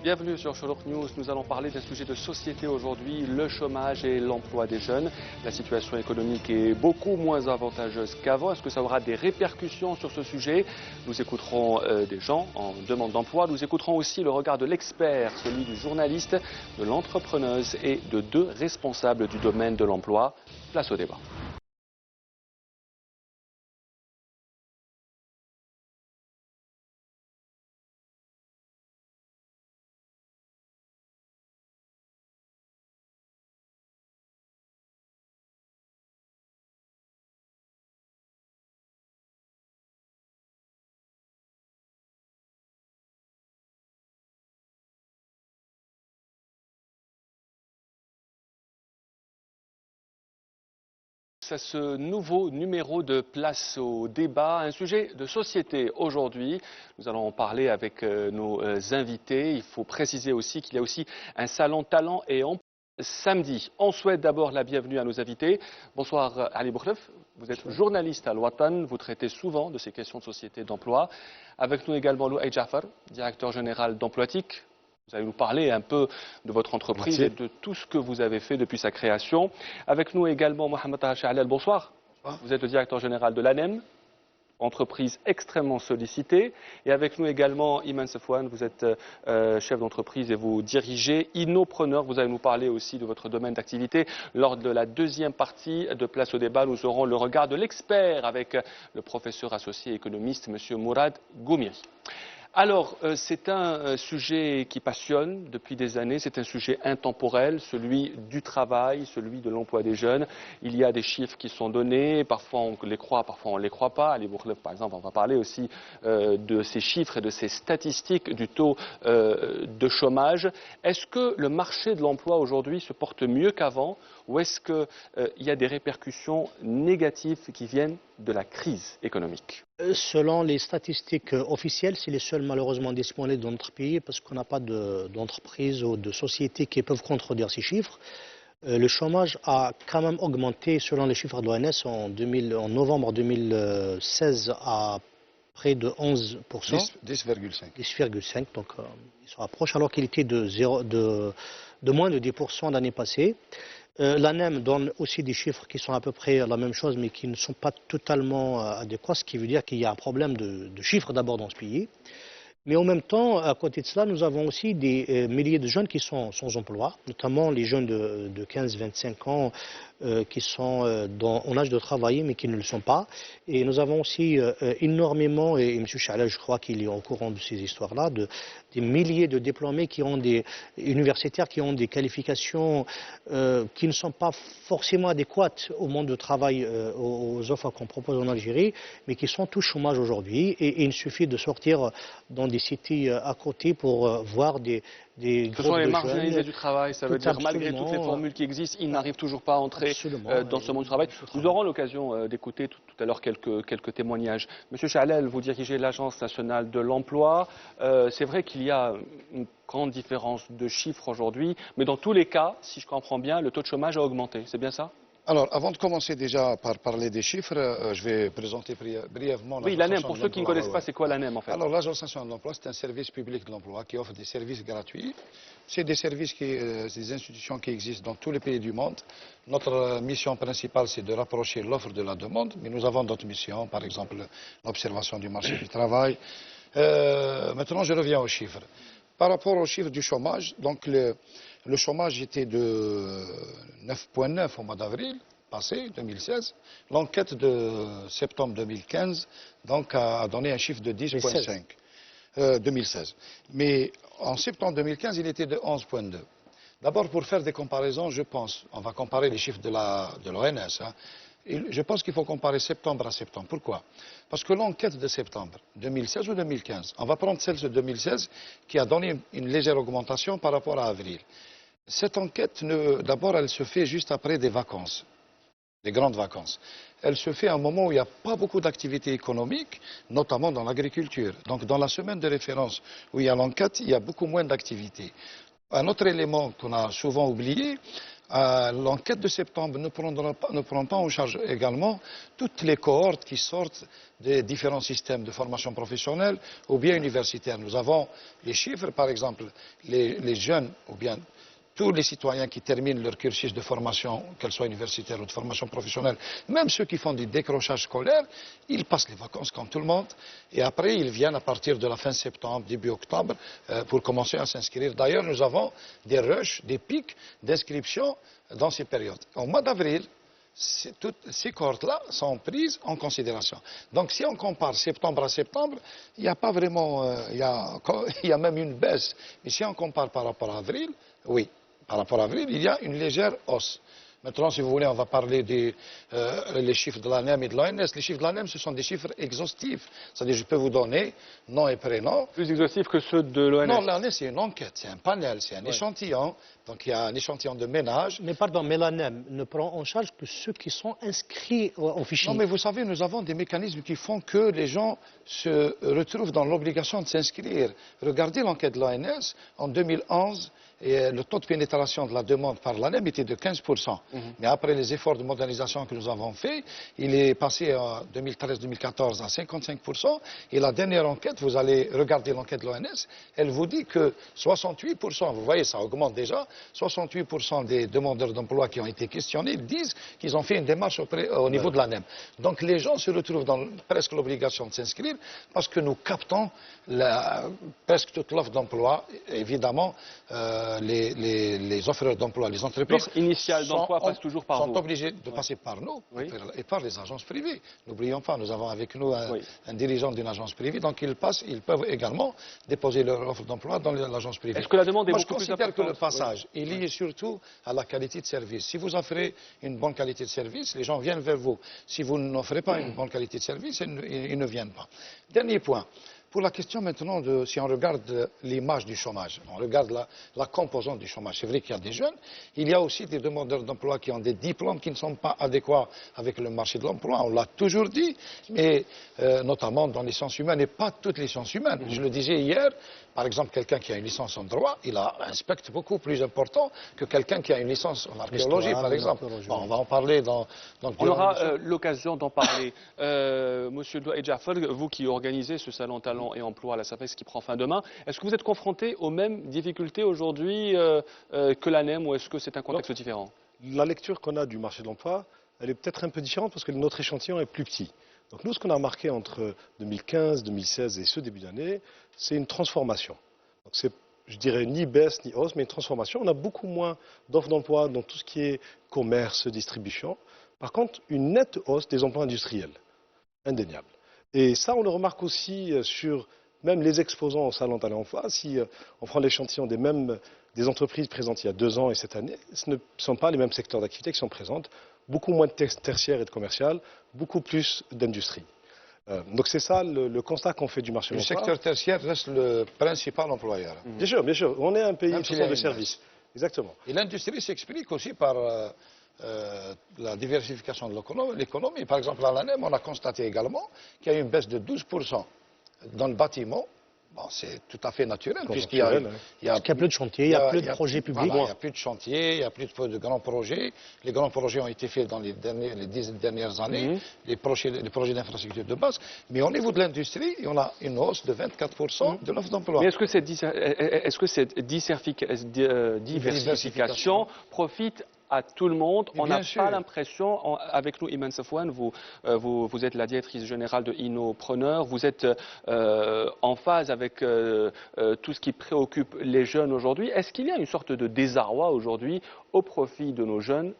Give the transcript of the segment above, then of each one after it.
Bienvenue sur Sholok News. Nous allons parler d'un sujet de société aujourd'hui, le chômage et l'emploi des jeunes. La situation économique est beaucoup moins avantageuse qu'avant. Est-ce que ça aura des répercussions sur ce sujet? Nous écouterons des gens en demande d'emploi. Nous écouterons aussi le regard de l'expert, celui du journaliste, de l'entrepreneuse et de deux responsables du domaine de l'emploi. Place au débat. À ce nouveau numéro de Place au débat, un sujet de société aujourd'hui. Nous allons en parler avec nos invités. Il faut préciser aussi qu'il y a aussi un salon talent et emploi samedi. On souhaite d'abord la bienvenue à nos invités. Bonsoir Ali Boukhlef, vous êtes journaliste à Al-Watan, vous traitez souvent de ces questions de société et d'emploi. Avec nous également Louaï Jafar, directeur général d'Emploitique. Vous allez nous parler un peu de votre entreprise et de tout ce que vous avez fait depuis sa création. Avec nous également Mohamed Taha. Bonsoir. Vous êtes le directeur général de l'ANEM, entreprise extrêmement sollicitée. Et avec nous également Iman Sefouane, vous êtes chef d'entreprise et vous dirigez Innopreneur. Vous allez nous parler aussi de votre domaine d'activité. Lors de la deuxième partie de Place au débat, nous aurons le regard de l'expert avec le professeur associé économiste, M. Mourad Goumiri. Alors, c'est un sujet qui passionne depuis des années, c'est un sujet intemporel, celui du travail, celui de l'emploi des jeunes. Il y a des chiffres qui sont donnés, parfois on les croit, parfois on ne les croit pas. Ali Boukhlef, par exemple, on va parler aussi de ces chiffres et de ces statistiques du taux de chômage. Est-ce que le marché de l'emploi aujourd'hui se porte mieux qu'avant ou est-ce qu'il y a des répercussions négatives qui viennent de la crise économique? Selon les statistiques officielles, c'est les seules malheureusement disponibles dans notre pays parce qu'on n'a pas d'entreprise ou de société qui peuvent contredire ces chiffres. Le chômage a quand même augmenté selon les chiffres de l'ONS en novembre 2016 à près de 11%. 10,5. 10,5, donc il se rapproche alors qu'il était de moins de 10% l'année passée. L'ANEM donne aussi des chiffres qui sont à peu près la même chose mais qui ne sont pas totalement adéquats, ce qui veut dire qu'il y a un problème de chiffres d'abord dans ce pays. Mais en même temps, à côté de cela, nous avons aussi des milliers de jeunes qui sont sans emploi, notamment les jeunes de 15-25 ans qui sont en âge de travailler mais qui ne le sont pas. Et nous avons aussi énormément, et M. Chalal, je crois qu'il est au courant de ces histoires-là, des milliers de diplômés qui ont des universitaires qui ont des qualifications qui ne sont pas forcément adéquates au monde de travail, aux offres qu'on propose en Algérie, mais qui sont tous chômage aujourd'hui. Et il suffit de sortir dans des cités à côté pour voir des Ce sont les marginalisés du travail, ça veut dire malgré toutes les formules qui existent, ils n'arrivent toujours pas à entrer dans ce monde du travail. Nous aurons l'occasion d'écouter tout à l'heure quelques témoignages. Monsieur Chalel, vous dirigez l'Agence nationale de l'emploi. C'est vrai qu'il y a une grande différence de chiffres aujourd'hui, mais dans tous les cas, si je comprends bien, le taux de chômage a augmenté. C'est bien ça? Alors, avant de commencer déjà par parler des chiffres, je vais présenter brièvement Oui, l'ANEM, pour ceux qui ne connaissent pas, c'est quoi l'ANEM en fait? Alors, l'Agence nationale de l'emploi, c'est un service public de l'emploi qui offre des services gratuits. C'est des services, des institutions qui existent dans tous les pays du monde. Notre mission principale, c'est de rapprocher l'offre de la demande, mais nous avons d'autres missions, par exemple l'observation du marché du travail. Maintenant, je reviens aux chiffres. Par rapport aux chiffres du chômage, donc le chômage était de 9,9 au mois d'avril passé, 2016. L'enquête de septembre 2015 donc, a donné un chiffre de 10,5. 2016. Mais en septembre 2015, il était de 11,2. D'abord, pour faire des comparaisons, je pense, on va comparer les chiffres de l'ONS. Je pense qu'il faut comparer septembre à septembre. Pourquoi? Parce que l'enquête de septembre 2016 ou 2015, on va prendre celle de 2016 qui a donné une légère augmentation par rapport à avril. Cette enquête, d'abord, elle se fait juste après des vacances, des grandes vacances. Elle se fait à un moment où il n'y a pas beaucoup d'activités économiques, notamment dans l'agriculture. Donc dans la semaine de référence où il y a l'enquête, il y a beaucoup moins d'activités. Un autre élément qu'on a souvent oublié, L'enquête de septembre ne prend pas en charge également toutes les cohortes qui sortent des différents systèmes de formation professionnelle ou bien universitaire. Nous avons les chiffres, par exemple, les jeunes ou bien tous les citoyens qui terminent leur cursus de formation, qu'elle soit universitaire ou de formation professionnelle, même ceux qui font du décrochage scolaire, ils passent les vacances comme tout le monde et après ils viennent à partir de la fin septembre, début octobre pour commencer à s'inscrire. D'ailleurs, nous avons des rushs, des pics d'inscription dans ces périodes. Au mois d'avril, toutes ces cohortes-là sont prises en considération. Donc si on compare septembre à septembre, il n'y a pas vraiment, il y a même une baisse. Mais si on compare par rapport à avril, oui. Par rapport à avril, il y a une légère hausse. Maintenant, si vous voulez, on va parler des les chiffres de l'ANEM et de l'ONS. Les chiffres de l'ANEM, ce sont des chiffres exhaustifs. C'est-à-dire, je peux vous donner nom et prénom. Plus exhaustifs que ceux de l'ONS? Non, l'ANEM, c'est une enquête, c'est un panel, c'est un échantillon. Donc, il y a un échantillon de ménages. Mais pardon, mais l'ANEM ne prend en charge que ceux qui sont inscrits au fichier. Non, mais vous savez, nous avons des mécanismes qui font que les gens se retrouvent dans l'obligation de s'inscrire. Regardez l'enquête de l'ONS en 2011. Et le taux de pénétration de la demande par l'ANEM était de 15%. Mais après les efforts de modernisation que nous avons faits, il est passé en 2013-2014 à 55%. Et la dernière enquête, vous allez regarder l'enquête de l'ONS, elle vous dit que 68%, vous voyez, ça augmente déjà, 68% des demandeurs d'emploi qui ont été questionnés disent qu'ils ont fait une démarche au niveau de l'ANEM. Donc les gens se retrouvent dans presque l'obligation de s'inscrire parce que nous captons presque toute l'offre d'emploi, évidemment. Les offreurs d'emploi, les entreprises initiales d'emploi passent toujours par vous. Sont obligés de passer par nous et par les agences privées. N'oublions pas, nous avons avec nous un dirigeant d'une agence privée, donc ils peuvent également déposer leur offre d'emploi dans l'agence privée. Est-ce que la demande est Moi, beaucoup plus importante? Je considère que le passage est lié surtout à la qualité de service. Si vous offrez une bonne qualité de service, les gens viennent vers vous. Si vous n'offrez pas une bonne qualité de service, ils ne viennent pas. Dernier point. Pour la question maintenant de si on regarde l'image du chômage, on regarde la composante du chômage. C'est vrai qu'il y a des jeunes, il y a aussi des demandeurs d'emploi qui ont des diplômes qui ne sont pas adéquats avec le marché de l'emploi. On l'a toujours dit, mais notamment dans les sciences humaines et pas toutes les sciences humaines. Je le disais hier, par exemple, quelqu'un qui a une licence en droit, il a un spectre beaucoup plus important que quelqu'un qui a une licence en archéologie, par exemple. Bon, on va en parler dans on aura l'occasion d'en parler. Monsieur Douaï Jaffer, vous qui organisez ce salon talent et emploi à la SAPEX qui prend fin demain, est-ce que vous êtes confronté aux mêmes difficultés aujourd'hui que l'ANEM ou est-ce que c'est un contexte différent? La lecture qu'on a du marché de l'emploi, elle est peut-être un peu différente parce que notre échantillon est plus petit. Donc nous, ce qu'on a remarqué entre 2015, 2016 et ce début d'année, c'est une transformation. Donc c'est, je dirais, ni baisse ni hausse, mais une transformation. On a beaucoup moins d'offres d'emploi dans tout ce qui est commerce, distribution. Par contre, une nette hausse des emplois industriels, indéniable. Et ça, on le remarque aussi sur même les exposants au salon talent emploi. Si on prend l'échantillon des entreprises présentes il y a 2 ans et cette année, ce ne sont pas les mêmes secteurs d'activité qui sont présentes. Beaucoup moins de tertiaire et de commercial, beaucoup plus d'industrie. Donc c'est ça le constat qu'on fait du marché de l'emploi. Le secteur tertiaire reste le principal employeur. Bien sûr, bien sûr. On est un pays de services. Exactement. Et l'industrie s'explique aussi par la diversification de l'économie. Par exemple, à l'ANEM, on a constaté également qu'il y a eu une baisse de 12% dans le bâtiment. Bon, c'est tout à fait naturel, puisqu'il y a plus de chantiers, il n'y a plus de projets publics. Voilà, il n'y a plus de chantiers, il n'y a plus de grands projets. Les grands projets ont été faits dans les 10 dernières années, les projets d'infrastructure de base. Mais au niveau de l'industrie, on a une hausse de 24% de l'offre d'emploi. Mais est-ce que cette diversification profite à tout le monde? On n'a pas l'impression, avec nous, Iman Safouane, vous êtes la directrice générale de Innopreneur, vous êtes en phase avec tout ce qui préoccupe les jeunes aujourd'hui. Est-ce qu'il y a une sorte de désarroi aujourd'hui au profit de nos jeunes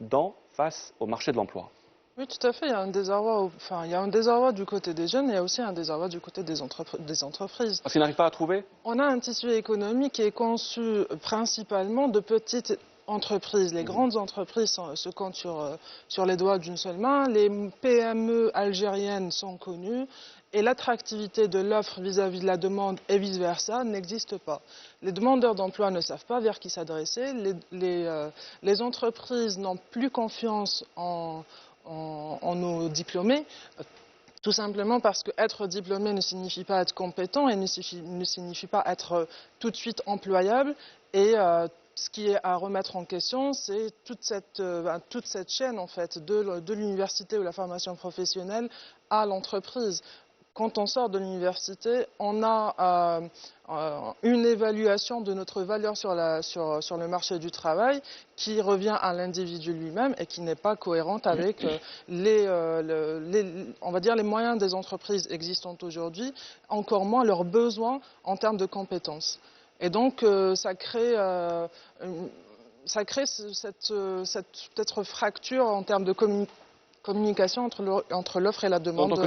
face au marché de l'emploi? Oui, tout à fait. Il y a un désarroi, il y a un désarroi du côté des jeunes et il y a aussi un désarroi du côté des entreprises. Parce qu'ils n'arrivent pas à trouver? On a un tissu économique qui est conçu principalement de petites entreprises. Les grandes entreprises se comptent sur les doigts d'une seule main. Les PME algériennes sont connues. Et l'attractivité de l'offre vis-à-vis de la demande et vice-versa n'existe pas. Les demandeurs d'emploi ne savent pas vers qui s'adresser. Les entreprises n'ont plus confiance en nos diplômés. Tout simplement parce qu'être diplômé ne signifie pas être compétent et ne signifie pas être tout de suite employable. Et ce qui est à remettre en question, c'est toute cette chaîne en fait, de l'université ou la formation professionnelle à l'entreprise. Quand on sort de l'université, on a une évaluation de notre valeur sur le marché du travail qui revient à l'individu lui-même et qui n'est pas cohérente avec on va dire les moyens des entreprises existantes aujourd'hui, encore moins leurs besoins en termes de compétences. Et donc, ça crée cette peut-être fracture en termes de communication entre l'offre et la demande.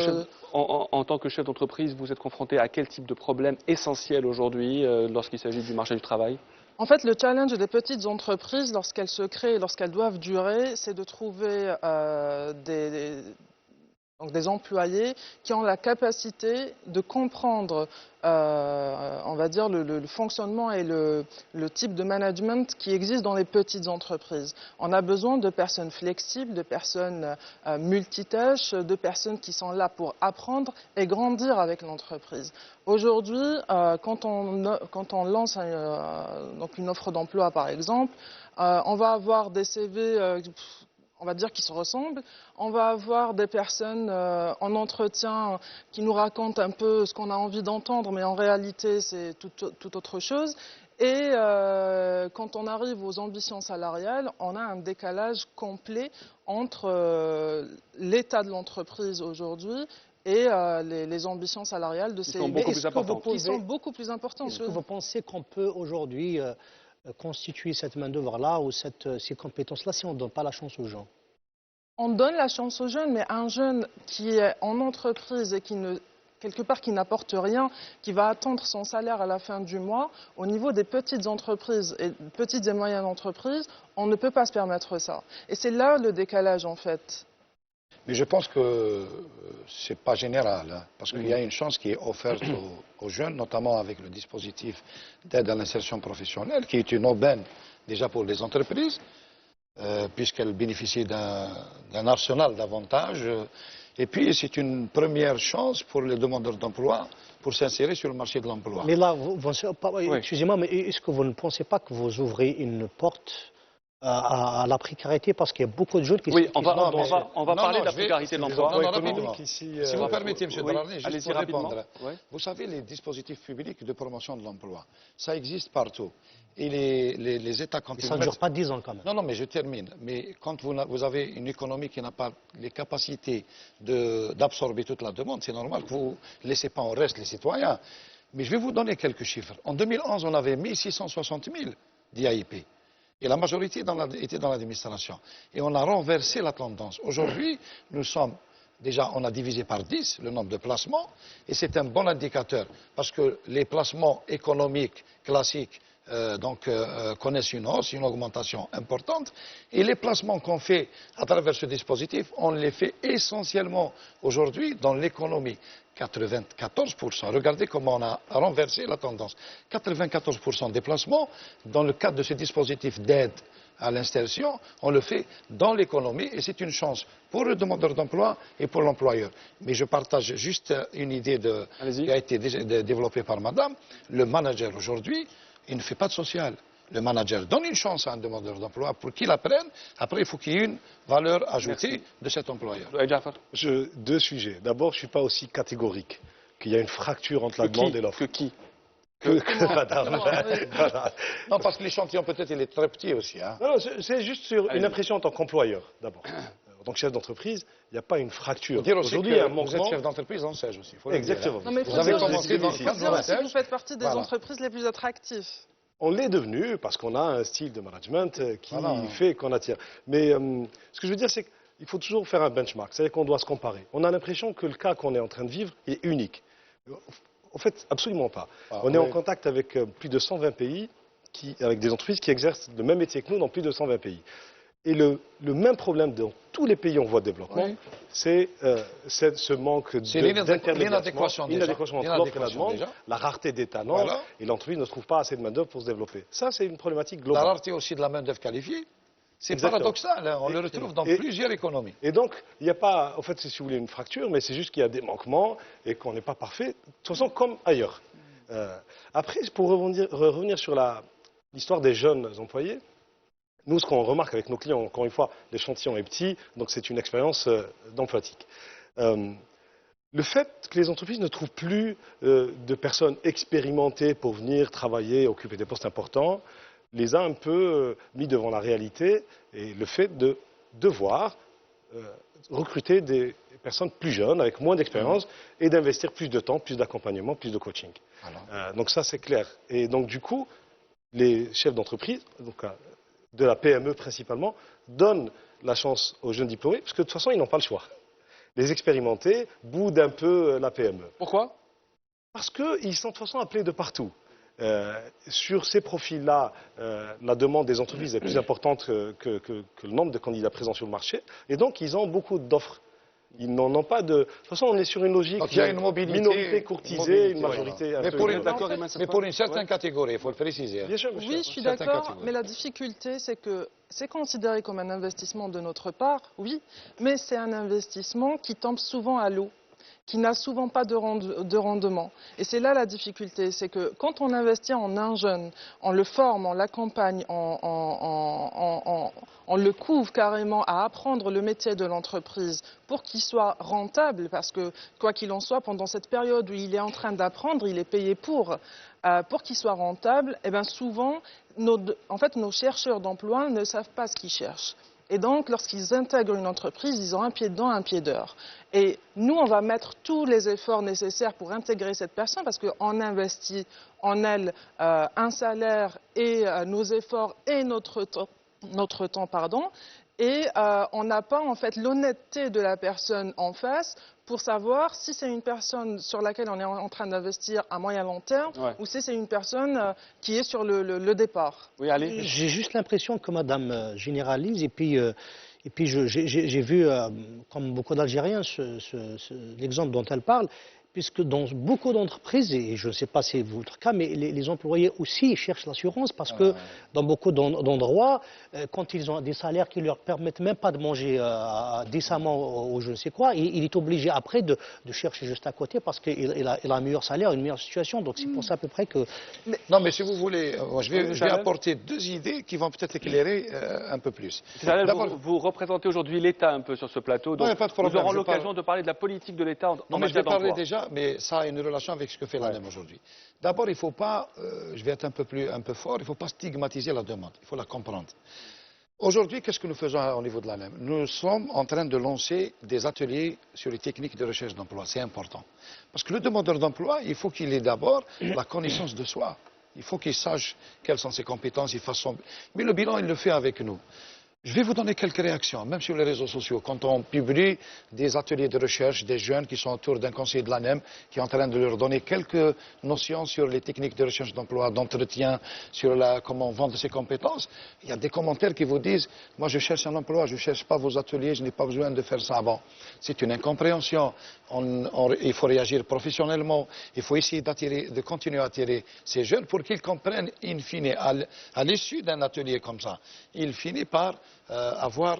En tant que chef d'entreprise, vous êtes confronté à quel type de problème essentiel aujourd'hui lorsqu'il s'agit du marché du travail? En fait, le challenge des petites entreprises, lorsqu'elles se créent et lorsqu'elles doivent durer, c'est de trouver donc des employés qui ont la capacité de comprendre, on va dire, le fonctionnement et le type de management qui existe dans les petites entreprises. On a besoin de personnes flexibles, de personnes multitâches, de personnes qui sont là pour apprendre et grandir avec l'entreprise. Aujourd'hui, quand on lance donc une offre d'emploi, par exemple, on va avoir des CV on va dire qui se ressemblent. On va avoir des personnes en entretien qui nous racontent un peu ce qu'on a envie d'entendre, mais en réalité, c'est tout autre chose. Et quand on arrive aux ambitions salariales, on a un décalage complet entre l'état de l'entreprise aujourd'hui et les ambitions salariales de ces qui sont beaucoup plus importantes. Est-ce que vous pensez qu'on peut aujourd'hui constituer cette main-d'œuvre-là ou ces compétences-là si on ne donne pas la chance aux gens? On donne la chance aux jeunes, mais un jeune qui est en entreprise et quelque part qui n'apporte rien, qui va attendre son salaire à la fin du mois, au niveau des petites entreprises et petites et moyennes entreprises, on ne peut pas se permettre ça. Et c'est là le décalage en fait. Mais je pense que ce n'est pas général, hein, parce qu'il y a une chance qui est offerte aux jeunes, notamment avec le dispositif d'aide à l'insertion professionnelle, qui est une aubaine déjà pour les entreprises, puisqu'elles bénéficient d'un arsenal d'avantages. Et puis, c'est une première chance pour les demandeurs d'emploi pour s'insérer sur le marché de l'emploi. Mais là, excusez-moi, mais est-ce que vous ne pensez pas que vous ouvrez une porte à la précarité, parce qu'il y a beaucoup de jeunes qui on va parler de la précarité de l'emploi. Si vous permettez, M. Dararni, juste pour répondre. Vous savez, les dispositifs publics de promotion de l'emploi, ça existe partout. Et les États, quand ça ne dure pas 10 ans quand même. Non, mais je termine. Mais quand vous avez une économie qui n'a pas les capacités d'absorber toute la demande, c'est normal que vous ne laissez pas en reste les citoyens. Mais je vais vous donner quelques chiffres. En 2011, on avait 1660 000 d'IAIP. Et la majorité était dans l'administration. Et on a renversé la tendance. Aujourd'hui, on a divisé par 10 le nombre de placements. Et c'est un bon indicateur. Parce que les placements économiques classiques connaissent une hausse, une augmentation importante. Et les placements qu'on fait à travers ce dispositif, on les fait essentiellement aujourd'hui dans l'économie. 94%. Regardez comment on a renversé la tendance. 94% des placements, dans le cadre de ce dispositif d'aide à l'insertion, on le fait dans l'économie et c'est une chance pour le demandeur d'emploi et pour l'employeur. Mais je partage juste une idée qui a été développée par madame. Le manager aujourd'hui, il ne fait pas de social. Le manager donne une chance à un demandeur d'emploi pour qu'il apprenne. Après, il faut qu'il y ait une valeur ajoutée de cet employeur. Deux sujets. D'abord, je ne suis pas aussi catégorique qu'il y a une fracture entre la demande et l'offre. Madame. Non, parce que l'échantillon, peut-être, il est très petit aussi. Hein. Non, c'est juste sur une impression en tant qu'employeur, d'abord. En tant que chef d'entreprise, il n'y a pas une fracture. Aujourd'hui, il y a un manquement. Vous êtes chef d'entreprise en siège aussi. Exactement. Non, mais vous avez commencé dans le cadre de si vous faites partie des entreprises les plus attractives. On l'est devenu parce qu'on a un style de management qui fait qu'on attire. Mais ce que je veux dire, c'est qu'il faut toujours faire un benchmark. C'est-à-dire qu'on doit se comparer. On a l'impression que le cas qu'on est en train de vivre est unique. En fait, absolument pas. On est en contact avec plus de 120 pays, avec des entreprises qui exercent le même métier que nous dans plus de 120 pays. Et le même problème dans tous les pays en voie de développement, c'est ce manque d'intermédiation, l'inadéquation entre l'offre et la demande, la rareté des talents, et l'entreprise ne trouve pas assez de main-d'œuvre pour se développer. Ça, c'est une problématique globale. La rareté aussi de la main-d'œuvre qualifiée. C'est Exactement. paradoxal, hein, on le Exactement. retrouve dans Et- plusieurs économies. Et donc, il n'y a pas, en fait, c'est, si vous voulez, une fracture, mais c'est juste qu'il y a des manquements et qu'on n'est pas parfait, de toute façon, comme ailleurs. Après, pour revenir sur l'histoire des jeunes employés, nous, ce qu'on remarque avec nos clients, encore une fois, l'échantillon est petit, donc c'est une expérience d'emploitique. Le fait que les entreprises ne trouvent plus de personnes expérimentées pour venir travailler, occuper des postes importants, les a un peu mis devant la réalité et le fait de devoir recruter des personnes plus jeunes, avec moins d'expérience, et d'investir plus de temps, plus d'accompagnement, plus de coaching. Voilà. Donc ça, c'est clair. Et donc, du coup, les chefs d'entreprise, donc de la PME principalement, donnent la chance aux jeunes diplômés, parce que de toute façon, ils n'ont pas le choix. Les expérimentés boudent un peu la PME. Pourquoi? Parce qu'ils sont de toute façon appelés de partout. Sur ces profils-là, la demande des entreprises est plus importante que le nombre de candidats présents sur le marché. Et donc, ils ont beaucoup d'offres. Ils n'en ont pas de... De toute façon, on est sur une logique Donc il y a une minorité courtisée, une majorité... voilà. un peu- D'accord, Emma, Mais pour une certaine catégorie, il faut le préciser. Bien sûr, monsieur. Oui, je suis certaines d'accord, catégories. mais la difficulté, c'est que c'est considéré comme un investissement de notre part, oui, mais c'est un investissement qui tombe souvent à l'eau, qui n'a souvent pas de rendement. Et c'est là la difficulté, c'est que quand on investit en un jeune, on le forme, on l'accompagne, on le couvre carrément à apprendre le métier de l'entreprise pour qu'il soit rentable, parce que quoi qu'il en soit, pendant cette période où il est en train d'apprendre, il est payé pour qu'il soit rentable, et bien souvent, nos chercheurs d'emploi ne savent pas ce qu'ils cherchent. Et donc, lorsqu'ils intègrent une entreprise, ils ont un pied dedans, un pied dehors. Et nous, on va mettre tous les efforts nécessaires pour intégrer cette personne parce qu'on investit en elle un salaire et nos efforts et notre temps, pardon. Et on n'a pas en fait l'honnêteté de la personne en face pour savoir si c'est une personne sur laquelle on est en train d'investir à moyen long terme ou si c'est une personne qui est sur le départ. Oui, allez. J'ai juste l'impression que madame généralise et puis j'ai vu, comme beaucoup d'Algériens, l'exemple dont elle parle, puisque dans beaucoup d'entreprises, et je ne sais pas si c'est votre cas, mais les employés aussi cherchent l'assurance parce que dans beaucoup d'endroits, quand ils ont des salaires qui ne leur permettent même pas de manger décemment ou je ne sais quoi, il est obligé après de chercher juste à côté parce qu'il a un meilleur salaire, une meilleure situation. Donc c'est pour ça à peu près que... Non, mais si vous voulez, je vais apporter deux idées qui vont peut-être éclairer un peu plus. Vous représentez aujourd'hui l'État un peu sur ce plateau, donc Non, pas de problème, nous aurons je l'occasion de parler de la politique de l'État en Non, mais je matière vais parler d'emploi. déjà, mais ça a une relation avec ce que fait l'ANEM aujourd'hui. D'abord, il ne faut pas, je vais être un peu fort, il ne faut pas stigmatiser la demande, il faut la comprendre. Aujourd'hui, qu'est-ce que nous faisons au niveau de l'ANEM? Nous sommes en train de lancer des ateliers sur les techniques de recherche d'emploi, c'est important. Parce que le demandeur d'emploi, il faut qu'il ait d'abord la connaissance de soi. Il faut qu'il sache quelles sont ses compétences, il fasse son... Mais le bilan, il le fait avec nous. Je vais vous donner quelques réactions, même sur les réseaux sociaux. Quand on publie des ateliers de recherche, des jeunes qui sont autour d'un conseiller de l'ANEM, qui est en train de leur donner quelques notions sur les techniques de recherche d'emploi, d'entretien, sur comment vendre ses compétences, il y a des commentaires qui vous disent « Moi, je cherche un emploi, je ne cherche pas vos ateliers, je n'ai pas besoin de faire ça avant. » C'est une incompréhension. Il faut réagir professionnellement. Il faut essayer de continuer à attirer ces jeunes pour qu'ils comprennent, in fine, à l'issue d'un atelier comme ça, il finit par avoir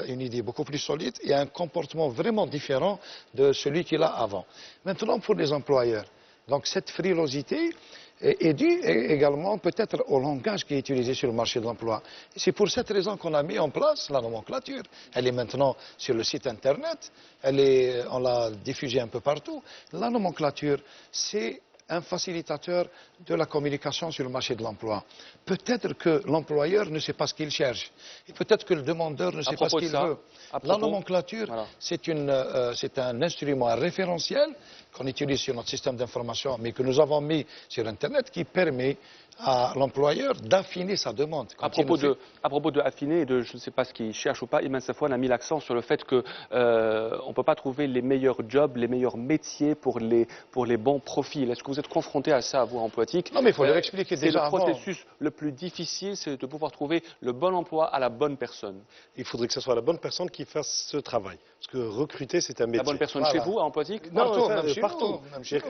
une idée beaucoup plus solide et un comportement vraiment différent de celui qu'il a avant. Maintenant, pour les employeurs, donc cette frilosité est due également peut-être au langage qui est utilisé sur le marché de l'emploi. C'est pour cette raison qu'on a mis en place la nomenclature. Elle est maintenant sur le site internet, on l'a diffusée un peu partout. La nomenclature, c'est un facilitateur de la communication sur le marché de l'emploi. Peut-être que l'employeur ne sait pas ce qu'il cherche. Et peut-être que le demandeur ne sait pas ce qu'il veut. La nomenclature, voilà. C'est un instrument, un référentiel qu'on utilise sur notre système d'information, mais que nous avons mis sur Internet qui permet à l'employeur d'affiner sa demande. À propos de affiner et de je ne sais pas ce qu'il cherche ou pas, Iman Safwan a mis l'accent sur le fait qu'on ne peut pas trouver les meilleurs jobs, les meilleurs métiers pour les bons profils. Est-ce que vous êtes confronté à ça, vous, en politique? Non, mais il faut leur expliquer déjà avant. C'est le processus le plus difficile, c'est de pouvoir trouver le bon emploi à la bonne personne. Il faudrait que ce soit la bonne personne qui fasse ce travail. Parce que recruter, c'est un métier. La bonne personne chez vous, en politique? Non, partout.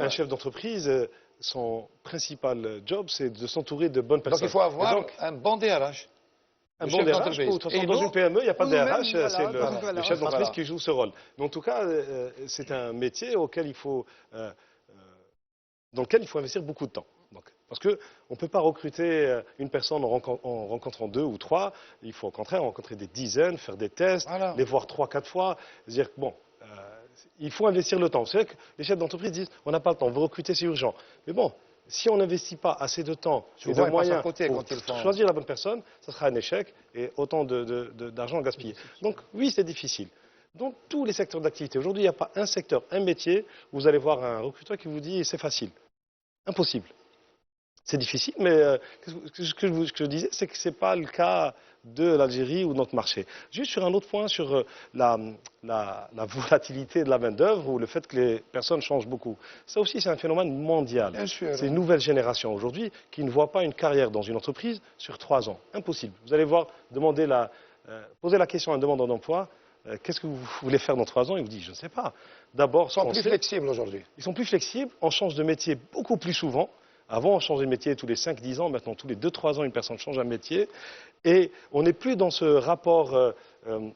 Un chef d'entreprise, son principal job, c'est de s'entourer de bonnes personnes. Donc il faut avoir un bon DRH. Un Le bon chef DRH, d'entreprise. de toute façon, Et dans nous- une PME, il n'y a pas de ou même, DRH, voilà, c'est voilà. le chef d'entreprise Voilà. qui joue ce rôle. Mais en tout cas, c'est un métier dans lequel il faut investir beaucoup de temps. Donc, parce qu'on ne peut pas recruter une personne en rencontrant 2 ou 3. Il faut au contraire rencontrer des dizaines, faire des tests, Voilà. les voir 3, 4 fois. Dire, bon, il faut investir le temps. C'est vrai que les chefs d'entreprise disent, on n'a pas le temps, on veut recruter, c'est urgent. Mais bon, si on n'investit pas assez de temps et Souvent, de ils passent à moyens côté pour quand ils font- choisir la bonne personne, ça sera un échec et autant d'argent gaspillé. Donc oui, c'est difficile. Dans tous les secteurs d'activité, aujourd'hui, il n'y a pas un secteur, un métier, où vous allez voir un recruteur qui vous dit c'est facile. Impossible. C'est difficile, mais ce que je disais, c'est que ce n'est pas le cas de l'Algérie ou de notre marché. Juste sur un autre point, sur la volatilité de la main-d'œuvre ou le fait que les personnes changent beaucoup. Ça aussi, c'est un phénomène mondial. Bien sûr. C'est une nouvelle génération aujourd'hui qui ne voit pas une carrière dans une entreprise sur 3 ans. Impossible. Vous allez voir, poser la question à un demandeur d'emploi, qu'est-ce que vous voulez faire dans 3 ans? Il vous dit, je ne sais pas. D'abord, Ils sont plus flexibles aujourd'hui. ils sont plus flexibles, on change de métier beaucoup plus souvent. Avant, on changeait de métier tous les 5-10 ans. Maintenant, tous les 2-3 ans, une personne change un métier. Et on n'est plus dans ce rapport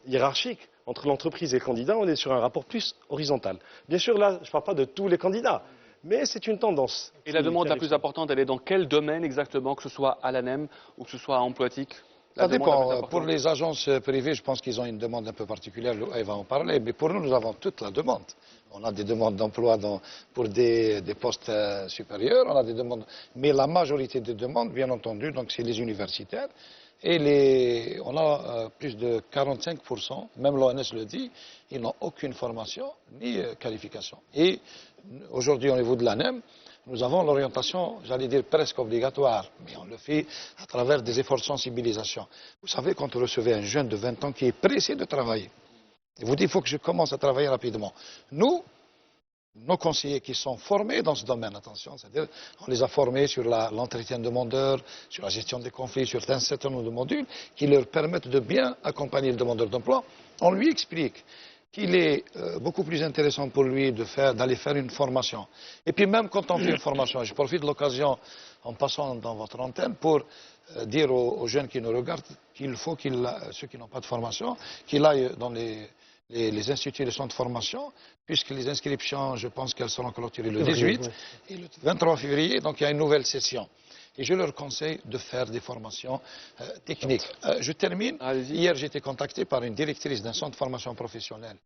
hiérarchique entre l'entreprise et le candidat. On est sur un rapport plus horizontal. Bien sûr, là, je ne parle pas de tous les candidats, mais c'est une tendance. Et la demande la plus importante, elle est dans quel domaine exactement, que ce soit à l'ANEM ou que ce soit à Emploitique? Ça La demande la plus dépend. importante. Pour les agences privées, je pense qu'ils ont une demande un peu particulière. Elle va en parler. Mais pour nous, nous avons toute la demande. On a des demandes d'emploi pour des postes supérieurs. On a des demandes. Mais la majorité des demandes, bien entendu, donc c'est les universitaires. Et on a plus de 45%, même l'ONS le dit, ils n'ont aucune formation ni qualification. Et aujourd'hui, au niveau de l'ANEM, nous avons l'orientation, j'allais dire presque obligatoire, mais on le fait à travers des efforts de sensibilisation. Vous savez, quand vous recevez un jeune de 20 ans qui est pressé de travailler, il vous dit, il faut que je commence à travailler rapidement. Nous, nos conseillers qui sont formés dans ce domaine, attention, c'est-à-dire on les a formés sur l'entretien de demandeurs, sur la gestion des conflits, sur un certain nombre de modules qui leur permettent de bien accompagner le demandeur d'emploi. On lui explique qu'il est beaucoup plus intéressant pour lui d'aller faire une formation. Et puis même quand on fait une formation, je profite de l'occasion en passant dans votre antenne pour dire aux jeunes qui nous regardent qu'il faut ceux qui n'ont pas de formation, qu'ils aillent dans les instituts, les centres de formation, puisque les inscriptions, je pense qu'elles seront clôturées le 18 et le 23 février, donc il y a une nouvelle session. Et je leur conseille de faire des formations techniques. Je termine. Hier, j'ai été contacté par une directrice d'un centre de formation professionnelle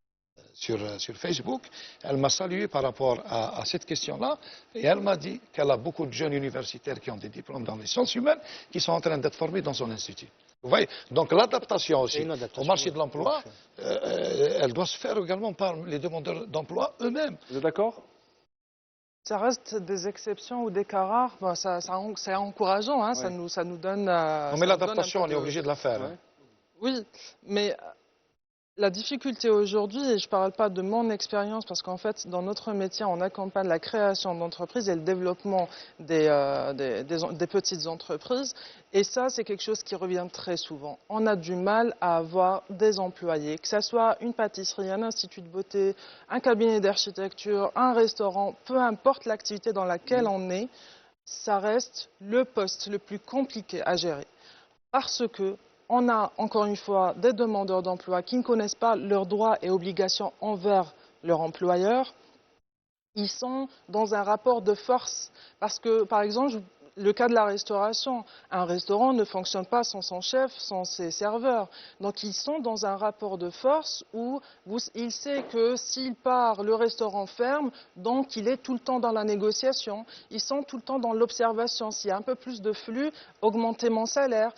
sur Facebook. Elle m'a salué par rapport à cette question-là et elle m'a dit qu'elle a beaucoup de jeunes universitaires qui ont des diplômes dans les sciences humaines qui sont en train d'être formés dans son institut. Vous voyez, donc l'adaptation aussi au marché de l'emploi, elle doit se faire également par les demandeurs d'emploi eux-mêmes. Vous êtes d'accord? Ça reste des exceptions ou des cas rares. Bon, c'est encourageant, hein, Ouais. ça nous donne. Non, mais l'adaptation, on est obligé de la faire. Ouais. Oui, mais la difficulté aujourd'hui, et je ne parle pas de mon expérience, parce qu'en fait, dans notre métier, on accompagne la création d'entreprises et le développement des petites entreprises. Et ça, c'est quelque chose qui revient très souvent. On a du mal à avoir des employés, que ce soit une pâtisserie, un institut de beauté, un cabinet d'architecture, un restaurant, peu importe l'activité dans laquelle on est, ça reste le poste le plus compliqué à gérer. Parce que on a, encore une fois, des demandeurs d'emploi qui ne connaissent pas leurs droits et obligations envers leur employeur. Ils sont dans un rapport de force. Parce que, par exemple, le cas de la restauration, un restaurant ne fonctionne pas sans son chef, sans ses serveurs. Donc, ils sont dans un rapport de force où il sait que s'il part, le restaurant ferme, donc il est tout le temps dans la négociation. Ils sont tout le temps dans l'observation. S'il y a un peu plus de flux, augmenter mon salaire.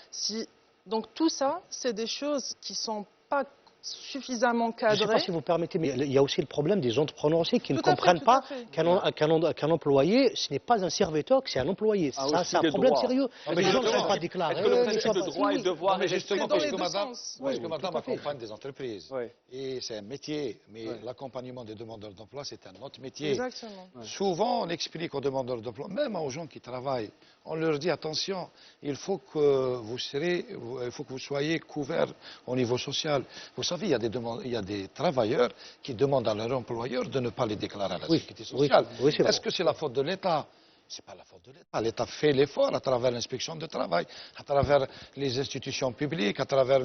Donc tout ça, c'est des choses qui ne sont pas suffisamment cadrées. Je ne sais pas si vous permettez, mais il y a aussi le problème des entrepreneurs aussi qui ne Tout à fait, comprennent tout pas à fait. qu'un employé, ce n'est pas un serviteur, que c'est un employé. Ah, Ça, aussi c'est un des problème droits. sérieux. Ah, Les gens ne sont justement. pas déclarés. Est-ce que le ne principe sont de pas droit et soumis. devoir mais est justement, dans les puisque deux madame, sens. puisque Oui, madame tout à fait. accompagne des entreprises, Oui. et c'est un métier, mais Oui. l'accompagnement des demandeurs d'emploi, c'est un autre métier. Exactement. Souvent, on explique aux demandeurs d'emploi, même aux gens qui travaillent, on leur dit attention, il faut que vous soyez couverts au niveau social. Vous savez, il y a des travailleurs qui demandent à leur employeur de ne pas les déclarer à la sécurité sociale. oui, c'est vrai. Est-ce que c'est la faute de l'État? c'est pas la faute de l'État. L'État fait l'effort à travers l'inspection du travail, à travers les institutions publiques, à travers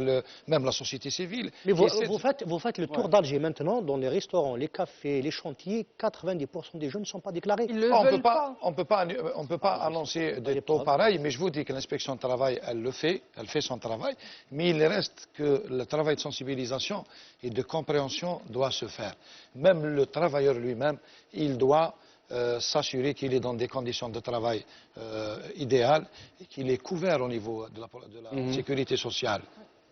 même la société civile. Mais vous faites le tour d'Alger maintenant, dans les restaurants, les cafés, les chantiers, 90% des jeunes ne sont pas déclarés. Ils le veulent pas. On peut pas annoncer des taux pareils, mais je vous dis que l'inspection du travail, elle fait son travail, mais il reste que le travail de sensibilisation et de compréhension doit se faire. Même le travailleur lui-même, il doit s'assurer qu'il est dans des conditions de travail idéales et qu'il est couvert au niveau de la sécurité sociale.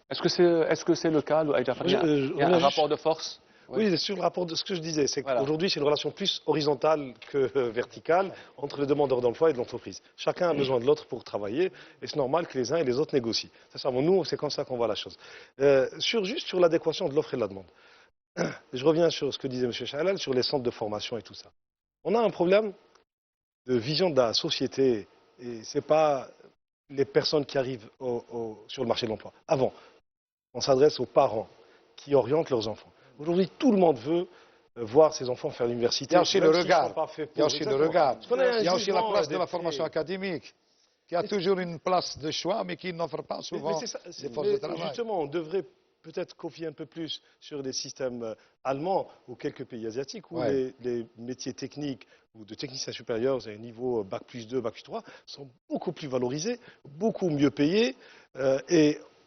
Est-ce que c'est le cas, Aïda Faria? Il y a un rapport de force? Oui, sur le rapport de ce que je disais, c'est qu'aujourd'hui, c'est une relation plus horizontale que verticale entre le demandeur d'emploi et de l'entreprise. Chacun a besoin de l'autre pour travailler, et c'est normal que les uns et les autres négocient. Nous, c'est comme ça qu'on voit la chose. Juste sur l'adéquation de l'offre et de la demande. Je reviens sur ce que disait M. Chalal, sur les centres de formation et tout ça. On a un problème de vision de la société, et ce n'est pas les personnes qui arrivent sur le marché de l'emploi. Avant, on s'adresse aux parents qui orientent leurs enfants. Aujourd'hui, tout le monde veut voir ses enfants faire l'université. Il y a aussi le regard. Il y a aussi le regard. Il y a aussi la place de la formation académique, qui a toujours une place de choix, mais qui n'offre pas souvent des forces de travail. Justement, on devrait peut-être confier un peu plus sur des systèmes allemands ou quelques pays asiatiques où les métiers techniques ou de techniciens supérieurs, c'est un niveau Bac plus 2, Bac plus 3, sont beaucoup plus valorisés, beaucoup mieux payés.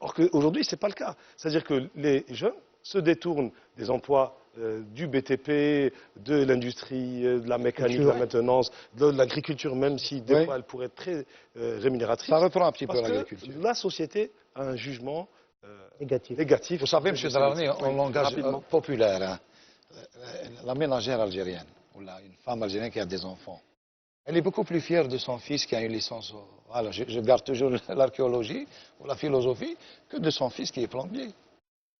Or qu'aujourd'hui, ce n'est pas le cas. C'est-à-dire que les jeunes se détournent des emplois du BTP, de l'industrie, de la mécanique, de la maintenance, de l'agriculture, même si des fois elle pourrait être très rémunératrice. Ça reprend un petit peu l'agriculture. La société a un jugement négatif. Vous savez, M. Delarnay, en langage populaire, la ménagère algérienne, ou une femme algérienne qui a des enfants, elle est beaucoup plus fière de son fils qui a une licence, voilà, je garde toujours l'archéologie ou la philosophie, que de son fils qui est plombier.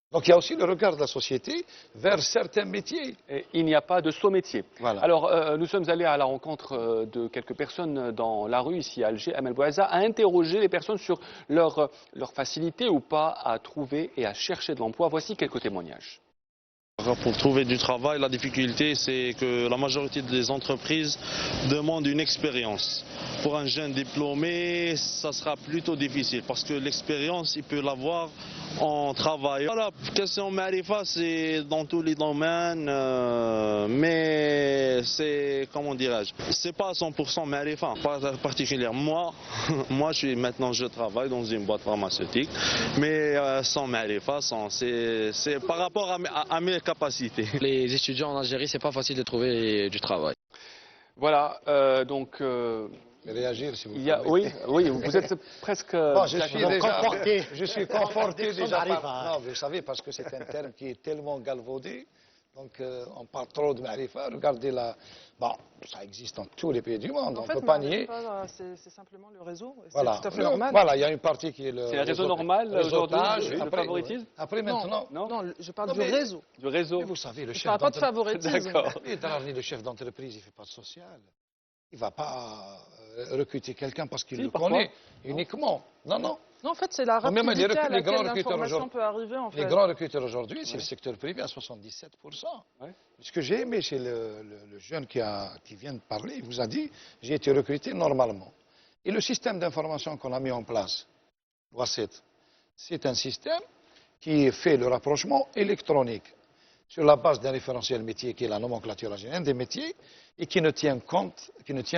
Donc il y a aussi le regard de la société vers certains métiers. Et il n'y a pas de sous-métier. Voilà. Alors, nous sommes allés à la rencontre de quelques personnes dans la rue, ici à Alger. Amel Bouaza a interrogé les personnes sur leur facilité ou pas à trouver et à chercher de l'emploi. Voici quelques témoignages. Pour trouver du travail, la difficulté, c'est que la majorité des entreprises demandent une expérience. Pour un jeune diplômé, ça sera plutôt difficile parce que l'expérience, il peut l'avoir en travaillant. Voilà, question Marifa, c'est dans tous les domaines, mais c'est, comment dirais-je, c'est pas 100% Marifa, pas particulièrement. Moi, je travaille dans une boîte pharmaceutique, mais sans Marifa, c'est par rapport à mes capacités. Les étudiants en Algérie, c'est pas facile de trouver du travail. Voilà, donc... réagir, si vous voulez. Oui, vous êtes presque... Bon, je suis conforté déjà par... Non, vous savez, parce que c'est un terme qui est tellement galvaudé. Donc, on parle trop de Marifa. Regardez là. Bon, ça existe dans tous les pays du monde. On ne peut pas nier. C'est simplement le réseau. Voilà. C'est tout à fait normal. Voilà, il y a une partie qui est le. C'est un réseau normal aujourd'hui, le favoritisme? Après, maintenant. Non, je parle du réseau. Du réseau. Mais vous savez, le Je chef ne parle pas de favoritisme. D'accord. le chef d'entreprise, il ne fait pas de social. Il ne va pas recruter quelqu'un parce qu'il le connaît uniquement. Non. Non, en fait, c'est la rapidité à laquelle l'information peut arriver. Les grands recruteurs aujourd'hui, c'est le secteur privé à 77%. Ce que j'ai aimé chez le jeune qui vient de parler, il vous a dit, j'ai été recruté normalement. Et le système d'information qu'on a mis en place, c'est un système qui fait le rapprochement électronique sur la base d'un référentiel métier qui est la nomenclature algérienne des métiers et qui ne tient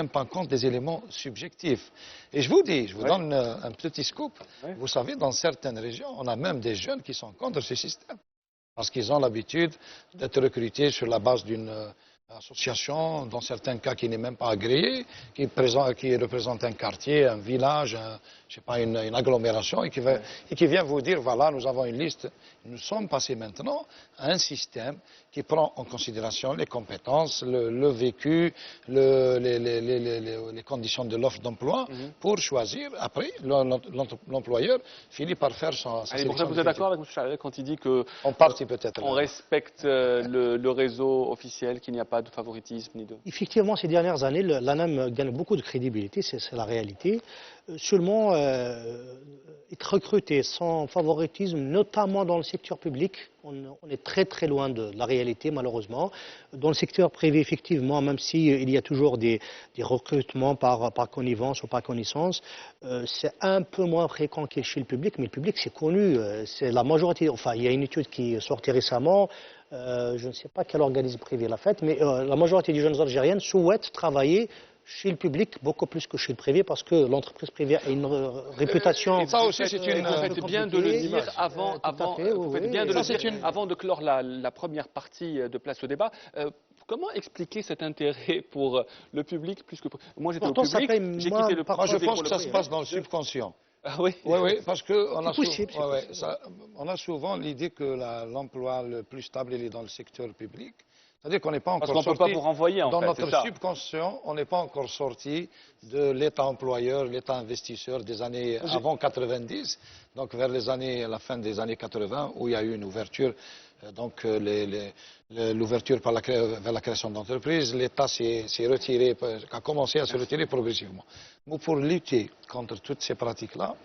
pas compte des éléments subjectifs. Et je vous donne un petit scoop. Vous savez, dans certaines régions, on a même des jeunes qui sont contre ce système parce qu'ils ont l'habitude d'être recrutés sur la base d'une association, dans certains cas qui n'est même pas agréée, qui représente un quartier, un village, je sais pas, une agglomération, et qui vient vous dire, voilà, nous avons une liste. Nous sommes passés maintenant à un système qui prend en considération les compétences, le vécu, les conditions de l'offre d'emploi, pour choisir. Après, l'employeur finit par faire sa sélection. Pour ça, vous êtes d'accord avec M. Chalal quand il dit que on respecte le réseau officiel, qu'il n'y a pas de favoritisme ni de... Effectivement, ces dernières années, l'ANAM gagne beaucoup de crédibilité, c'est la réalité. Seulement, recruter sans favoritisme, notamment dans le secteur public. On est très très loin de la réalité, malheureusement. Dans le secteur privé, effectivement, même s'il y a toujours des recrutements par connivence ou par connaissance, c'est un peu moins fréquent que chez le public, mais le public, c'est connu. C'est la majorité. Enfin, il y a une étude qui est sortie récemment. Je ne sais pas quel organisme privé l'a faite, mais la majorité des jeunes Algériennes souhaitent travailler chez le public beaucoup plus que chez le privé parce que l'entreprise privée a une réputation. Et ça aussi, c'est une. Vous faites bien de le dire avant de clore la première partie de Place au débat. Comment expliquer cet intérêt pour le public plus que pour... Moi, j'étais au public, j'ai quitté le privé. Moi, je pense que ça se passe dans le subconscient. Ah oui? Oui, parce qu'on a, a souvent l'idée que l'emploi le plus stable, il est dans le secteur public. C'est-à-dire qu'on n'est pas encore sorti. Parce qu'on ne peut pas vous renvoyer, en fait. Dans notre subconscient, on n'est pas encore sorti de l'État employeur, l'État investisseur des années avant 90, donc vers la fin des années 80, où il y a eu une ouverture, donc l'ouverture vers la création d'entreprises. L'État s'est retiré, a commencé à se retirer progressivement. Mais pour lutter contre toutes ces pratiques-là,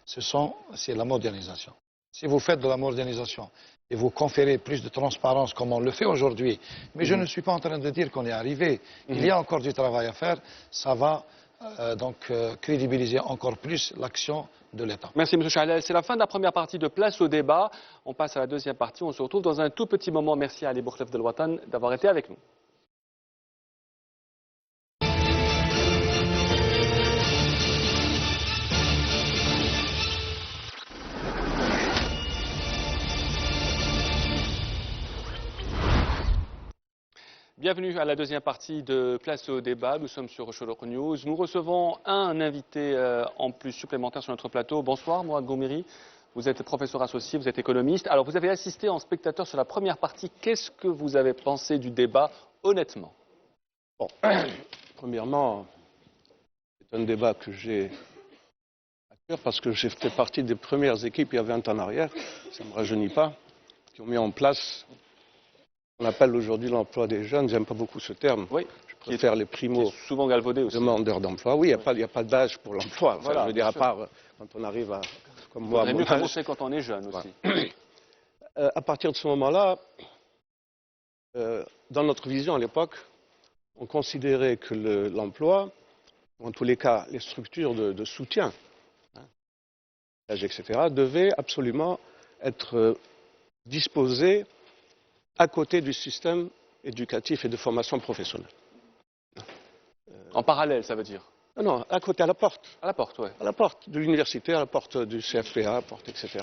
c'est la modernisation. Si vous faites de la modernisation et vous conférez plus de transparence comme on le fait aujourd'hui, mais je ne suis pas en train de dire qu'on est arrivé. Il y a encore du travail à faire. Ça va donc crédibiliser encore plus l'action de l'État. Merci M. Chahlel. C'est la fin de la première partie de Place au débat. On passe à la deuxième partie. On se retrouve dans un tout petit moment. Merci à Ali Bourklef de Watan d'avoir été avec nous. Bienvenue à la deuxième partie de Place au débat. Nous sommes sur Cholour News. Nous recevons un invité en plus supplémentaire sur notre plateau. Bonsoir, Mourad Goumiri. Vous êtes professeur associé, vous êtes économiste. Alors, vous avez assisté en spectateur sur la première partie. Qu'est-ce que vous avez pensé du débat, honnêtement? Bon, premièrement, c'est un débat que j'ai à cœur parce que j'ai fait partie des premières équipes il y a 20 ans en arrière, ça ne me rajeunit pas, qui ont mis en place ce qu'on appelle aujourd'hui l'emploi des jeunes. J'aime pas beaucoup ce terme. Oui. Je préfère les primo souvent galvaudé aussi. Demandeurs d'emploi. Oui, il n'y a pas d'âge pour l'emploi. Enfin, voilà, je veux dire, à part quand on arrive à, comme moi, à mon mieux âge. commencer quand on est jeune aussi. Voilà. À partir de ce moment-là, dans notre vision à l'époque, on considérait que l'emploi, en tous les cas les structures de soutien, etc., devaient absolument être disposées à côté du système éducatif et de formation professionnelle. En parallèle, ça veut dire? Non, à côté, à la porte. À la porte, oui. À la porte de l'université, à la porte du CFPA, à la porte, etc.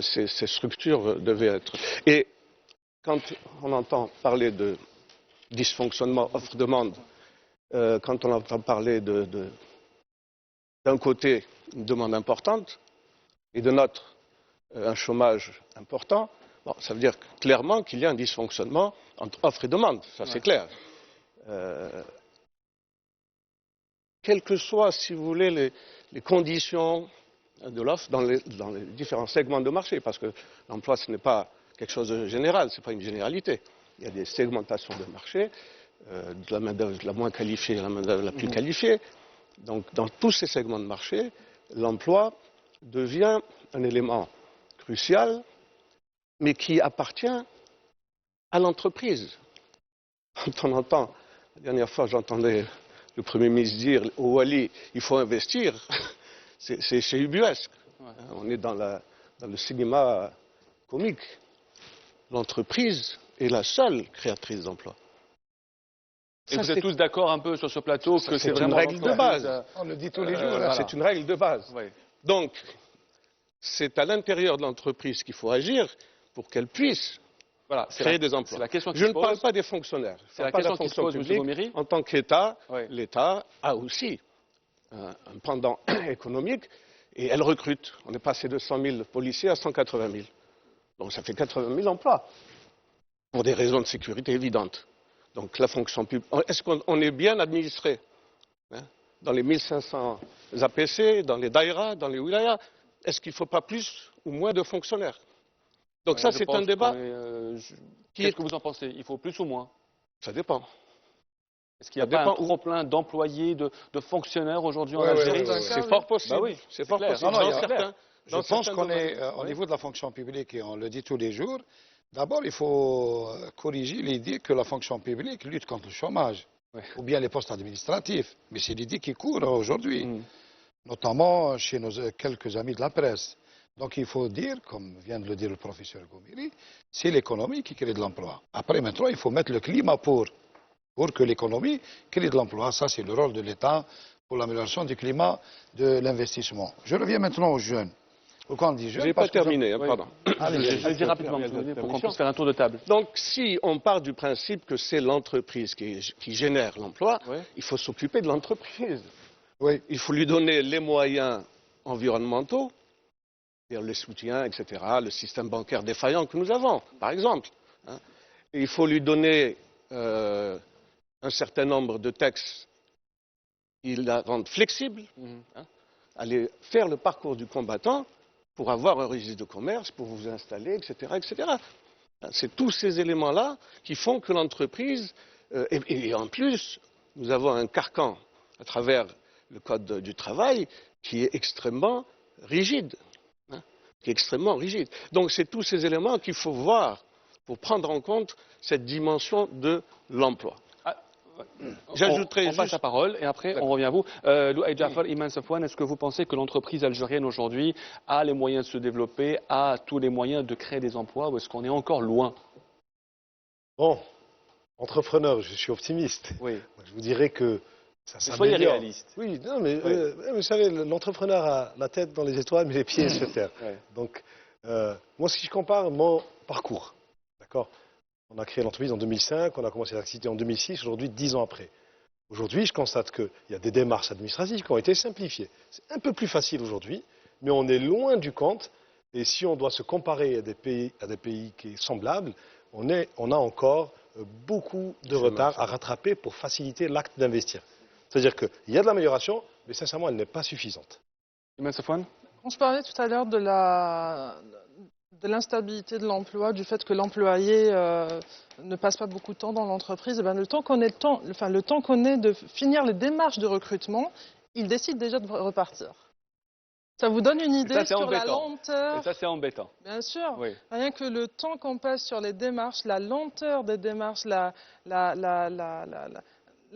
Ces structures devaient être... Et quand on entend parler de dysfonctionnement offre-demande, quand on entend parler d'un côté une demande importante et de l'autre un chômage important, bon, ça veut dire clairement qu'il y a un dysfonctionnement entre offre et demande, ça c'est clair. Quelles que soient, si vous voulez, les conditions de l'offre dans les différents segments de marché, parce que l'emploi ce n'est pas quelque chose de général, ce n'est pas une généralité. Il y a des segmentations de marché, de la main-d'œuvre la moins qualifiée à la main-d'œuvre la plus qualifiée. Donc dans tous ces segments de marché, l'emploi devient un élément crucial, mais qui appartient à l'entreprise. Quand on entend, la dernière fois j'entendais le Premier ministre dire au Wali, il faut investir, c'est ubuesque. Ouais. On est dans le cinéma comique. L'entreprise est la seule créatrice d'emplois. Et vous êtes tous d'accord un peu sur ce plateau que c'est vraiment une règle de base. On le dit tous les jours. Voilà. C'est une règle de base. Oui. Donc, c'est à l'intérieur de l'entreprise qu'il faut agir pour qu'elle puisse créer des emplois. Je ne parle pas des fonctionnaires. C'est la question qui se pose, M. Goumiri. En tant qu'État, l'État a aussi un pendant économique et elle recrute. On est passé de 100 000 policiers à 180 000. Donc ça fait 80 000 emplois pour des raisons de sécurité évidentes. Donc la fonction publique. Est-ce qu'on est bien administré dans les 1500 APC, dans les daïras, dans les wilayas? Est-ce qu'il ne faut pas plus ou moins de fonctionnaires? Donc ça, c'est un débat. Qu'est-ce que vous en pensez? Il faut plus ou moins? Ça dépend. Est-ce qu'il n'y a pas un trop-plein d'employés, de fonctionnaires aujourd'hui en Algérie? C'est fort possible. Bah oui, c'est fort clair. possible. Non, non, Dans certains- Je dans pense certains qu'on est domaines. au niveau de la fonction publique, et on le dit tous les jours, d'abord il faut corriger l'idée que la fonction publique lutte contre le chômage, ou bien les postes administratifs. Mais c'est l'idée qui court aujourd'hui, notamment chez quelques amis de la presse. Donc il faut dire, comme vient de le dire le professeur Goumiri, c'est l'économie qui crée de l'emploi. Après, maintenant, il faut mettre le climat pour que l'économie crée de l'emploi. Ça, c'est le rôle de l'État pour l'amélioration du climat de l'investissement. Je reviens maintenant aux jeunes. Pourquoi on dit jeunes? Je n'ai pas terminé, pardon. Allez-y rapidement, pour qu'on puisse faire un tour de table. Donc, si on part du principe que c'est l'entreprise qui génère l'emploi, il faut s'occuper de l'entreprise. Oui. Il faut lui donner les moyens environnementaux, c'est-à-dire le soutien, etc., le système bancaire défaillant que nous avons, par exemple. Et il faut lui donner un certain nombre de textes qui la rendent flexible, aller faire le parcours du combattant pour avoir un registre de commerce, pour vous installer, etc., etc. C'est tous ces éléments-là qui font que l'entreprise, et en plus, nous avons un carcan à travers le Code du travail qui est extrêmement rigide. Donc c'est tous ces éléments qu'il faut voir pour prendre en compte cette dimension de l'emploi. J'ajouterai juste... On passe la parole et après on revient à vous. Louaï Jafar, Iman Safwan, est-ce que vous pensez que l'entreprise algérienne aujourd'hui a les moyens de se développer, a tous les moyens de créer des emplois, ou est-ce qu'on est encore loin? Bon, entrepreneur, je suis optimiste. Oui. Je vous dirais que ça s'améliore. Soyez réaliste. Oui, non, mais vous savez, l'entrepreneur a la tête dans les étoiles, mais les pieds sur terre. Donc, moi, si je compare mon parcours, d'accord, on a créé l'entreprise en 2005, on a commencé l'activité en 2006, aujourd'hui, 10 ans après. Aujourd'hui, je constate qu'il y a des démarches administratives qui ont été simplifiées. C'est un peu plus facile aujourd'hui, mais on est loin du compte. Et si on doit se comparer à des pays qui sont semblables, on a encore beaucoup de retard à rattraper pour faciliter l'acte d'investir. C'est-à-dire qu'il y a de l'amélioration, mais sincèrement, elle n'est pas suffisante. Iman Safwan? On se parlait tout à l'heure de l'instabilité de l'emploi, du fait que l'employé ne passe pas beaucoup de temps dans l'entreprise. Le temps qu'on ait de finir les démarches de recrutement, il décide déjà de repartir. Ça vous donne une idée sur la lenteur. Et ça, c'est embêtant. Bien sûr. Oui. Rien que le temps qu'on passe sur les démarches, la lenteur des démarches, la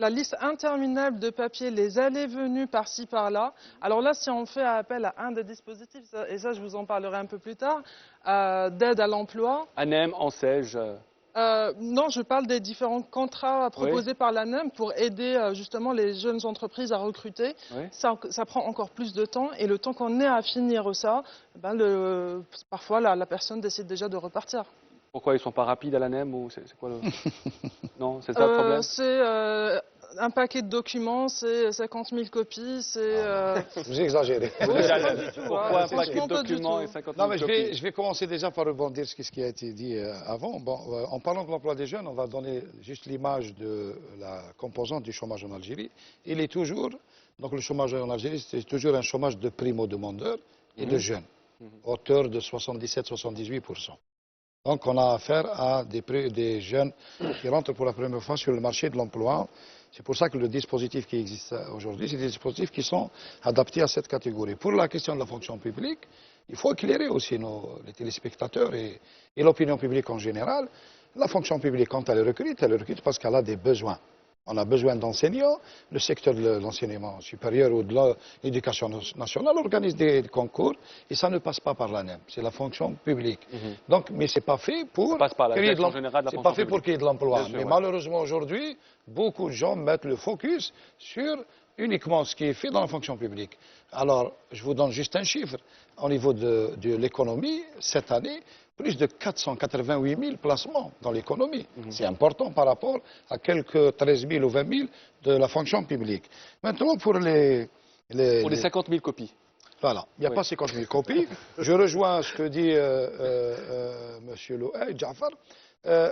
liste interminable de papiers, les allées-venues par-ci, par-là. Alors là, si on fait appel à un des dispositifs, et ça, je vous en parlerai un peu plus tard, d'aide à l'emploi. ANEM, ANSEJ. Non, je parle des différents contrats proposés par l'ANEM pour aider justement les jeunes entreprises à recruter. Oui. Ça prend encore plus de temps et le temps qu'on ait à finir ça, parfois la personne décide déjà de repartir. Pourquoi ils ne sont pas rapides à l'ANEM ou c'est quoi le... Non, c'est ça le problème? C'est un paquet de documents, c'est 50 000 copies, c'est... Vous exagérez. Pourquoi un paquet de documents et 50 000 copies? Je vais commencer déjà par rebondir sur ce qui a été dit avant. Bon, en parlant de l'emploi des jeunes, on va donner juste l'image de la composante du chômage en Algérie. Il est toujours, donc le chômage en Algérie, c'est toujours un chômage de primo-demandeurs et de jeunes, hauteur de 77-78%. Donc on a affaire à des jeunes qui rentrent pour la première fois sur le marché de l'emploi. C'est pour ça que le dispositif qui existe aujourd'hui, c'est des dispositifs qui sont adaptés à cette catégorie. Pour la question de la fonction publique, il faut éclairer aussi les téléspectateurs et l'opinion publique en général. La fonction publique, quand elle recrute parce qu'elle a des besoins. On a besoin d'enseignants. Le secteur de l'enseignement supérieur ou de l'éducation nationale organise des concours et ça ne passe pas par l'ANEM. C'est la fonction publique. Donc, mais c'est pas fait pour créer de l'emploi. Mais malheureusement aujourd'hui, beaucoup de gens mettent le focus sur uniquement ce qui est fait dans la fonction publique. Alors, je vous donne juste un chiffre. Au niveau de l'économie, cette année, plus de 488 000 placements dans l'économie. C'est important par rapport à quelques 13 000 ou 20 000 de la fonction publique. Maintenant, pour les 50 000 copies. Voilà, il n'y a pas 50 000 copies. Je rejoins ce que dit M. Louaï Jafar.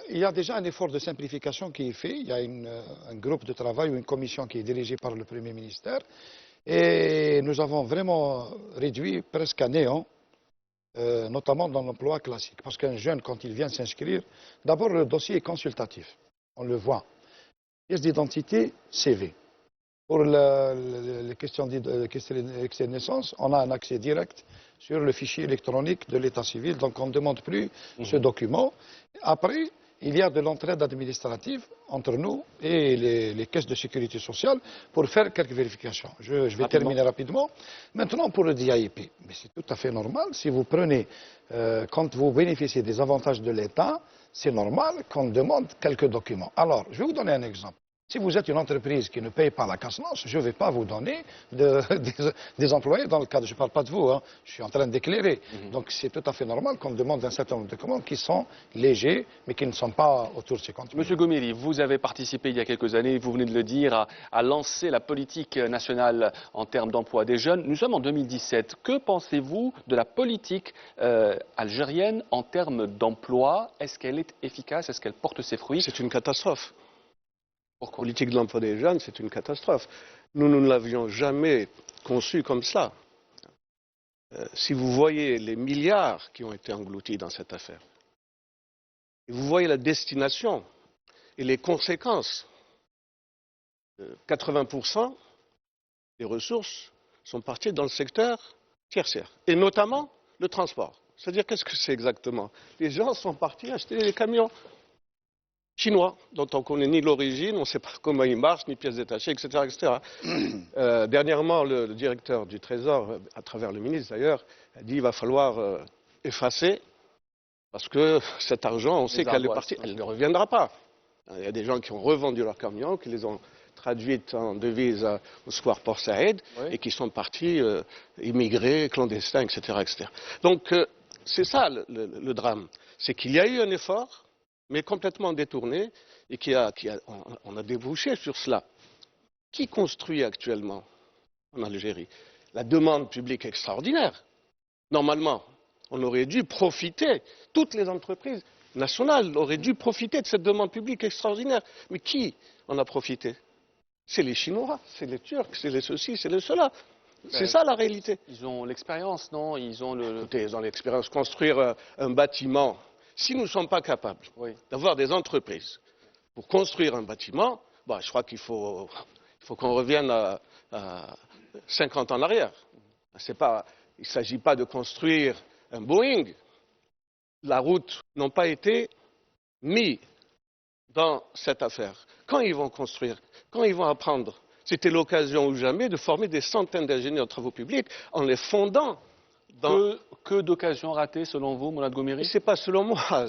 Il y a déjà un effort de simplification qui est fait. Il y a un groupe de travail ou une commission qui est dirigée par le Premier ministère. Et nous avons vraiment réduit presque à néant, notamment dans l'emploi classique. Parce qu'un jeune, quand il vient s'inscrire, d'abord le dossier est consultatif. On le voit. pièce d'identité, CV. Pour les questions d'extrait de naissance, on a un accès direct sur le fichier électronique de l'état civil, donc on ne demande plus ce document. Après, il y a de l'entraide administrative entre nous et les caisses de sécurité sociale pour faire quelques vérifications. Je vais terminer rapidement. Maintenant, pour le DIP, mais c'est tout à fait normal. Si vous prenez, quand vous bénéficiez des avantages de l'État, c'est normal qu'on demande quelques documents. Alors, je vais vous donner un exemple. Si vous êtes une entreprise qui ne paye pas la casse-lance, je ne vais pas vous donner des employés dans le cadre, je ne parle pas de vous, hein, je suis en train d'éclairer. Donc c'est tout à fait normal qu'on demande un certain nombre de documents qui sont légers, mais qui ne sont pas autour de 50 000. Monsieur Gomiri, vous avez participé il y a quelques années, vous venez de le dire, à lancer la politique nationale en termes d'emploi des jeunes. Nous sommes en 2017. Que pensez-vous de la politique algérienne en termes d'emploi? Est-ce qu'elle est efficace? Est-ce qu'elle porte ses fruits? C'est une catastrophe. Pourquoi? La politique de l'emploi des jeunes, c'est une catastrophe. Nous ne l'avions jamais conçue comme ça. Si vous voyez les milliards qui ont été engloutis dans cette affaire, et vous voyez la destination et les conséquences, 80% des ressources sont parties dans le secteur tertiaire, et notamment le transport. C'est-à-dire, qu'est-ce que c'est exactement? Les gens sont partis acheter des camions chinois, dont on ne connaît ni l'origine, on ne sait pas comment ils marchent, ni pièces détachées, etc. Dernièrement, le directeur du Trésor, à travers le ministre d'ailleurs, a dit qu'il va falloir effacer, parce que cet argent, on sait qu'elle est partie, elle ne reviendra pas. Il y a des gens qui ont revendu leurs camions, qui les ont traduites en devises au Square Port Saïd, et qui sont partis immigrer, clandestins, etc. Donc, c'est ça le drame. C'est qu'il y a eu un effort, mais complètement détourné, et on a débouché sur cela. Qui construit actuellement en Algérie? La demande publique extraordinaire. Normalement, on aurait dû profiter, toutes les entreprises nationales auraient dû profiter de cette demande publique extraordinaire. Mais qui en a profité? C'est les Chinois, c'est les Turcs, c'est les ceci, c'est les cela. C'est ça la réalité. Ils ont l'expérience, non? Écoutez, ils ont l'expérience. Construire un bâtiment. Si nous ne sommes pas capables d'avoir des entreprises pour construire un bâtiment, je crois qu'il faut qu'on revienne à 50 ans en arrière. Il ne s'agit pas de construire un Boeing. La route n'a pas été mise dans cette affaire. Quand ils vont construire, quand ils vont apprendre, c'était l'occasion ou jamais de former des centaines d'ingénieurs de travaux publics en les fondant. Que d'occasions ratées selon vous, Moulad Gomiri? Ce n'est pas selon moi.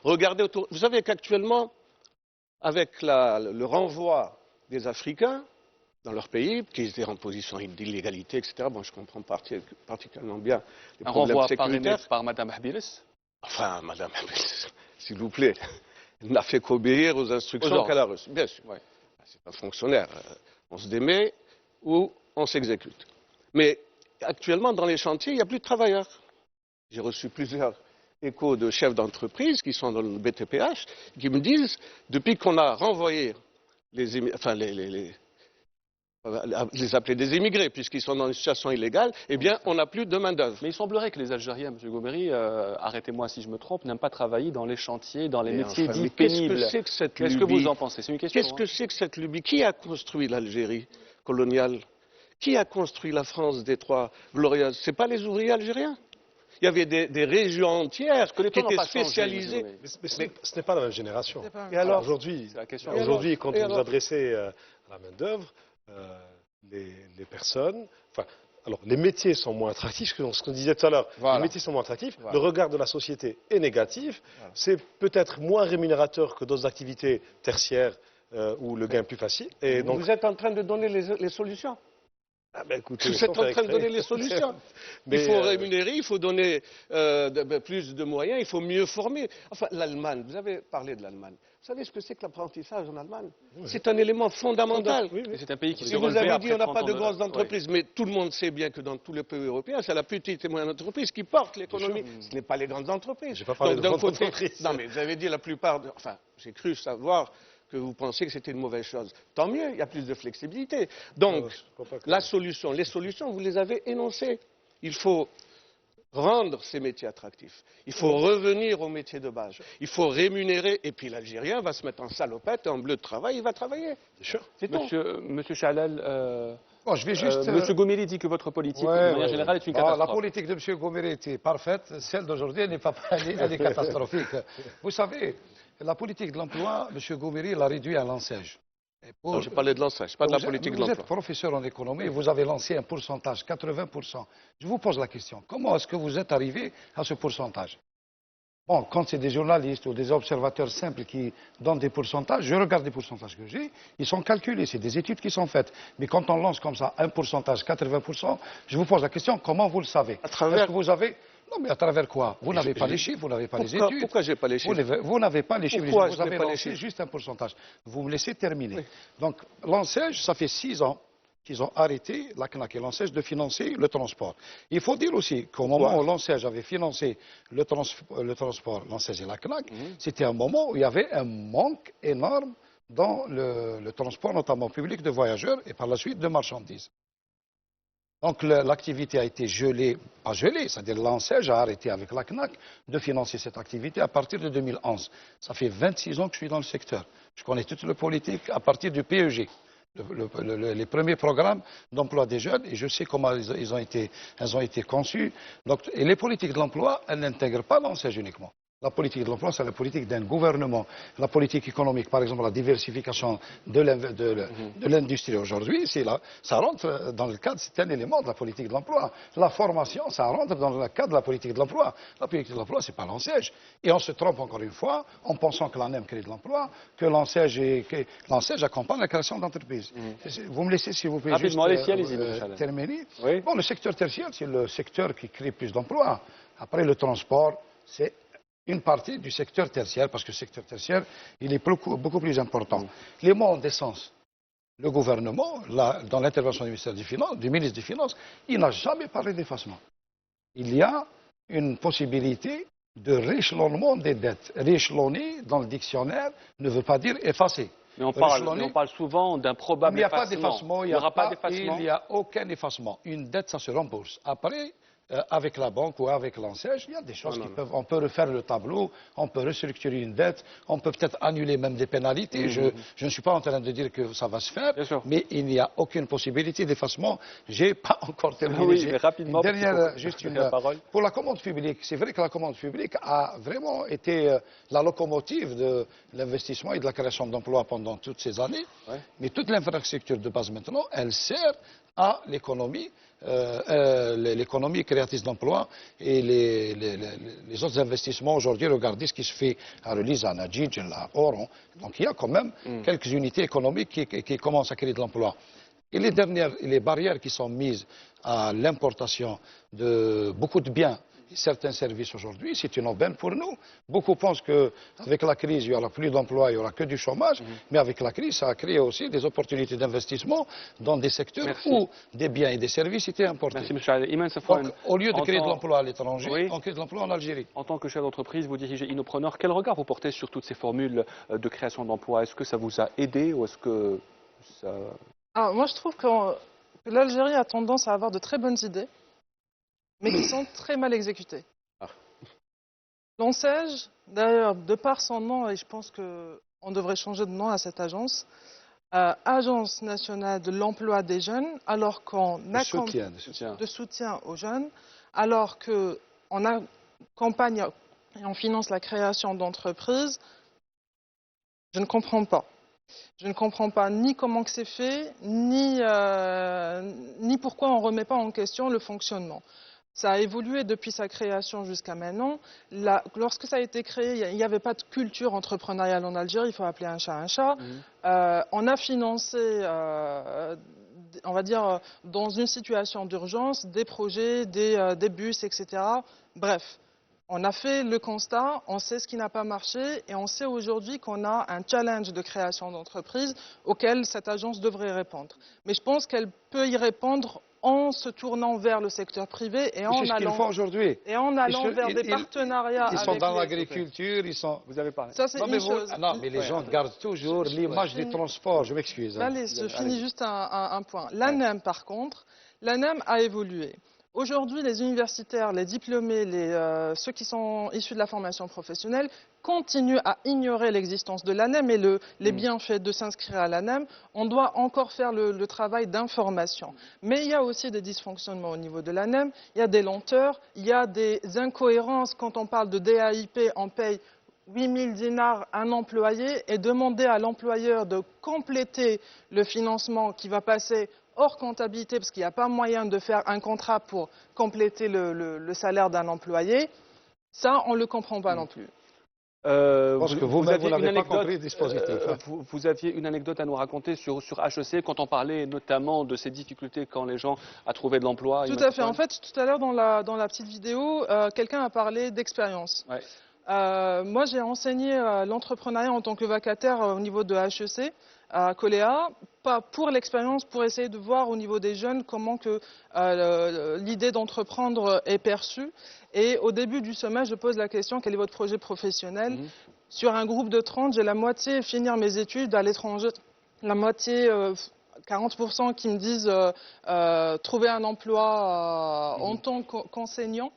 Regardez autour. Vous savez qu'actuellement, avec le renvoi des Africains dans leur pays, qui étaient en position d'illégalité, etc., je comprends particulièrement bien les problèmes sécuritaires. Un renvoi parrainé par Mme Habilis? Enfin, Mme Habilis, s'il vous plaît, elle n'a fait qu'obéir aux instructions qu'elle a reçues. Bien sûr. C'est un fonctionnaire. On se démet ou on s'exécute. Mais actuellement, dans les chantiers, il n'y a plus de travailleurs. J'ai reçu plusieurs échos de chefs d'entreprise qui sont dans le BTPH, qui me disent, depuis qu'on a renvoyé les appeler des immigrés, puisqu'ils sont dans une situation illégale, eh bien, on n'a plus de main-d'œuvre. Mais il semblerait que les Algériens, M. Gomiri, arrêtez-moi si je me trompe, n'aiment pas travailler dans les chantiers, dans les métiers dits pénibles. Qu'est-ce que vous en pensez? C'est une question. Qu'est-ce que c'est que cette lubie? Qui a construit l'Algérie coloniale? Qui a construit la France des Trois Glorieuses? Ce n'est pas les ouvriers algériens? Il y avait des régions entières qui étaient spécialisées. Mais ce n'est pas la même génération. Et alors, aujourd'hui, quand vous vous adressez à la main-d'œuvre, les personnes. Alors, les métiers sont moins attractifs, ce qu'on disait tout à l'heure. Les métiers sont moins attractifs. Le regard de la société est négatif. C'est peut-être moins rémunérateur que d'autres activités tertiaires où le gain est plus facile. Et donc... Vous êtes en train de donner les solutions. Écoutez, vous êtes en train de donner les solutions. Il faut rémunérer, il faut donner plus de moyens, il faut mieux former. Enfin, l'Allemagne, vous avez parlé de l'Allemagne. Vous savez ce que c'est que l'apprentissage en Allemagne? C'est un élément fondamental. C'est un pays qui s'est relevé. Vous avez dit qu'on n'a pas de grosses entreprises, mais tout le monde sait bien que dans tous les pays européens, c'est la petite et moyenne entreprise qui porte l'économie. Ce n'est pas les grandes entreprises. Je n'ai pas parlé de grandes entreprises. Non, mais vous avez dit la plupart. Enfin, j'ai cru savoir que vous pensiez que c'était une mauvaise chose. Tant mieux, il y a plus de flexibilité. Donc, les solutions, vous les avez énoncées. Il faut rendre ces métiers attractifs. Il faut revenir aux métiers de base. Il faut rémunérer. Et puis l'Algérien va se mettre en salopette, en bleu de travail, il va travailler. Bien sûr. C'est tout. Monsieur Chalal, Bon, je vais juste... Monsieur Gomeli dit que votre politique, de manière générale, est une catastrophe. La politique de M. Gomeli était parfaite. Celle d'aujourd'hui, elle est catastrophique. Vous savez, la politique de l'emploi, M. Gomeli l'a réduit à l'enseigne. Non, j'ai parlé de l'enseigne, pas de la politique de l'emploi. Vous êtes professeur en économie, vous avez lancé un pourcentage, 80%. Je vous pose la question, comment est-ce que vous êtes arrivé à ce pourcentage? Bon, quand c'est des journalistes ou des observateurs simples qui donnent des pourcentages, je regarde les pourcentages que j'ai, ils sont calculés, c'est des études qui sont faites. Mais quand on lance comme ça un pourcentage, 80%, je vous pose la question, comment vous le savez? À travers... Est-ce que vous avez... Non, mais à travers quoi? Vous n'avez pas les chiffres, vous n'avez pas les études. Pourquoi je n'ai pas les chiffres? Vous n'avez pas les chiffres. Pourquoi vous avez lancé juste un pourcentage. Vous me laissez terminer. Oui. Donc, l'ANSEJ, ça fait 6 ans qu'ils ont arrêté, la CNAC et l'ANSEJ, de financer le transport. Il faut dire aussi qu'au moment où l'ANSEJ avait financé le transport, l'ANSEJ et la CNAC, c'était un moment où il y avait un manque énorme dans le transport, notamment public, de voyageurs et par la suite de marchandises. Donc l'activité a été gelée, pas gelée, c'est-à-dire l'ANSEJ a arrêté avec la CNAC de financer cette activité à partir de 2011. Ça fait 26 ans que je suis dans le secteur. Je connais toute la politique à partir du PEG, les premiers programmes d'emploi des jeunes, et je sais comment elles ont été conçus. Donc, et les politiques de l'emploi, elles n'intègrent pas l'ANSEJ uniquement. La politique de l'emploi, c'est la politique d'un gouvernement. La politique économique, par exemple, la diversification de l'industrie aujourd'hui, ça rentre dans le cadre, c'est un élément de la politique de l'emploi. La formation, ça rentre dans le cadre de la politique de l'emploi. La politique de l'emploi, c'est pas l'ANSEJ. Et on se trompe encore une fois en pensant que l'ANEM crée de l'emploi, que l'ANSEJ accompagne la création d'entreprises. Vous me laissez, s'il vous plaît, juste terminer. Oui. Bon, le secteur tertiaire, c'est le secteur qui crée plus d'emplois. Après, le transport, c'est une partie du secteur tertiaire, parce que le secteur tertiaire, il est beaucoup plus important. Les mots ont des sens. Le gouvernement, dans l'intervention du ministère du ministre des Finances, il n'a jamais parlé d'effacement. Il y a une possibilité de rééchelonnement des dettes. Rééchelonner, dans le dictionnaire, ne veut pas dire effacer. Mais on parle souvent d'un probable effacement. Il n'y a pas d'effacement. Il n'y a aucun effacement. Une dette, ça se rembourse. Après, avec la banque ou avec l'ANSEJ, il y a des choses on peut refaire le tableau, on peut restructurer une dette, on peut peut-être annuler même des pénalités. Je ne suis pas en train de dire que ça va se faire, mais il n'y a aucune possibilité d'effacement. Je n'ai pas encore terminé. Oui, mais rapidement. Pour la commande publique, c'est vrai que la commande publique a vraiment été la locomotive de l'investissement et de la création d'emplois pendant toutes ces années. Mais toute l'infrastructure de base maintenant, elle sert à l'économie, l'économie créatrice d'emplois et les autres investissements. Aujourd'hui, regardez ce qui se fait à Relise, à Nadjidj, à Oran. Donc il y a quand même quelques unités économiques qui commencent à créer de l'emploi. Et les barrières qui sont mises à l'importation de beaucoup de biens et certains services aujourd'hui, c'est une aubaine pour nous. Beaucoup pensent qu'avec la crise, il n'y aura plus d'emploi, il n'y aura que du chômage. Mais avec la crise, ça a créé aussi des opportunités d'investissement dans des secteurs où des biens et des services étaient importés. Merci, M. Donc, au lieu de créer de l'emploi à l'étranger, on crée de l'emploi en Algérie. En tant que chef d'entreprise, vous dirigez Innopreneur. Quel regard vous portez sur toutes ces formules de création d'emplois? Est-ce que ça vous a aidé ou est-ce que ça... Moi, je trouve que l'Algérie a tendance à avoir de très bonnes idées, mais qui sont très mal exécutées. L'ANSEJ, d'ailleurs, de par son nom, et je pense qu'on devrait changer de nom à cette agence, Agence nationale de l'emploi des jeunes, alors qu'on accompagne de soutien aux jeunes, alors qu'on accompagne et on finance la création d'entreprises, je ne comprends pas. Je ne comprends pas ni comment que c'est fait, ni pourquoi on ne remet pas en question le fonctionnement. Ça a évolué depuis sa création jusqu'à maintenant. Lorsque ça a été créé, il n'y avait pas de culture entrepreneuriale en Algérie, il faut appeler un chat un chat. On a financé, on va dire, dans une situation d'urgence, des projets, des bus, etc. Bref. On a fait le constat, on sait ce qui n'a pas marché et on sait aujourd'hui qu'on a un challenge de création d'entreprise auquel cette agence devrait répondre. Mais je pense qu'elle peut y répondre en se tournant vers le secteur privé et en allant vers des partenariats avec Ils sont dans l'agriculture, Vous avez parlé. Ça, c'est une chose. Non, mais les gens gardent toujours l'image du transport. Je m'excuse. Allez, je finis juste un point. L'ANEM, par contre, l'ANEM a évolué. Aujourd'hui, les universitaires, les diplômés, ceux qui sont issus de la formation professionnelle continuent à ignorer l'existence de l'ANEM et les bienfaits de s'inscrire à l'ANEM. On doit encore faire le travail d'information. Mais il y a aussi des dysfonctionnements au niveau de l'ANEM, il y a des lenteurs, il y a des incohérences. Quand on parle de DAIP, on paye 8 000 dinars un employé et demander à l'employeur de compléter le financement qui va passer hors comptabilité, parce qu'il n'y a pas moyen de faire un contrat pour compléter le salaire d'un employé, ça, on ne le comprend pas non plus. Je pense que vous-même, vous n'avez pas compris le dispositif. Vous aviez une anecdote à nous raconter sur HEC, quand on parlait notamment de ces difficultés quand les gens à trouver de l'emploi. Tout à fait. En fait, tout à l'heure, dans la petite vidéo, quelqu'un a parlé d'expérience. Ouais. Moi, j'ai enseigné l'entrepreneuriat en tant que vacataire au niveau de HEC, à Coléa, pas pour l'expérience, pour essayer de voir au niveau des jeunes comment que l'idée d'entreprendre est perçue. Et au début du sommet, je pose la question, quel est votre projet professionnel? Sur un groupe de 30, j'ai la moitié finir mes études à l'étranger, la moitié... 40% qui me disent trouver un emploi en tant qu'enseignant,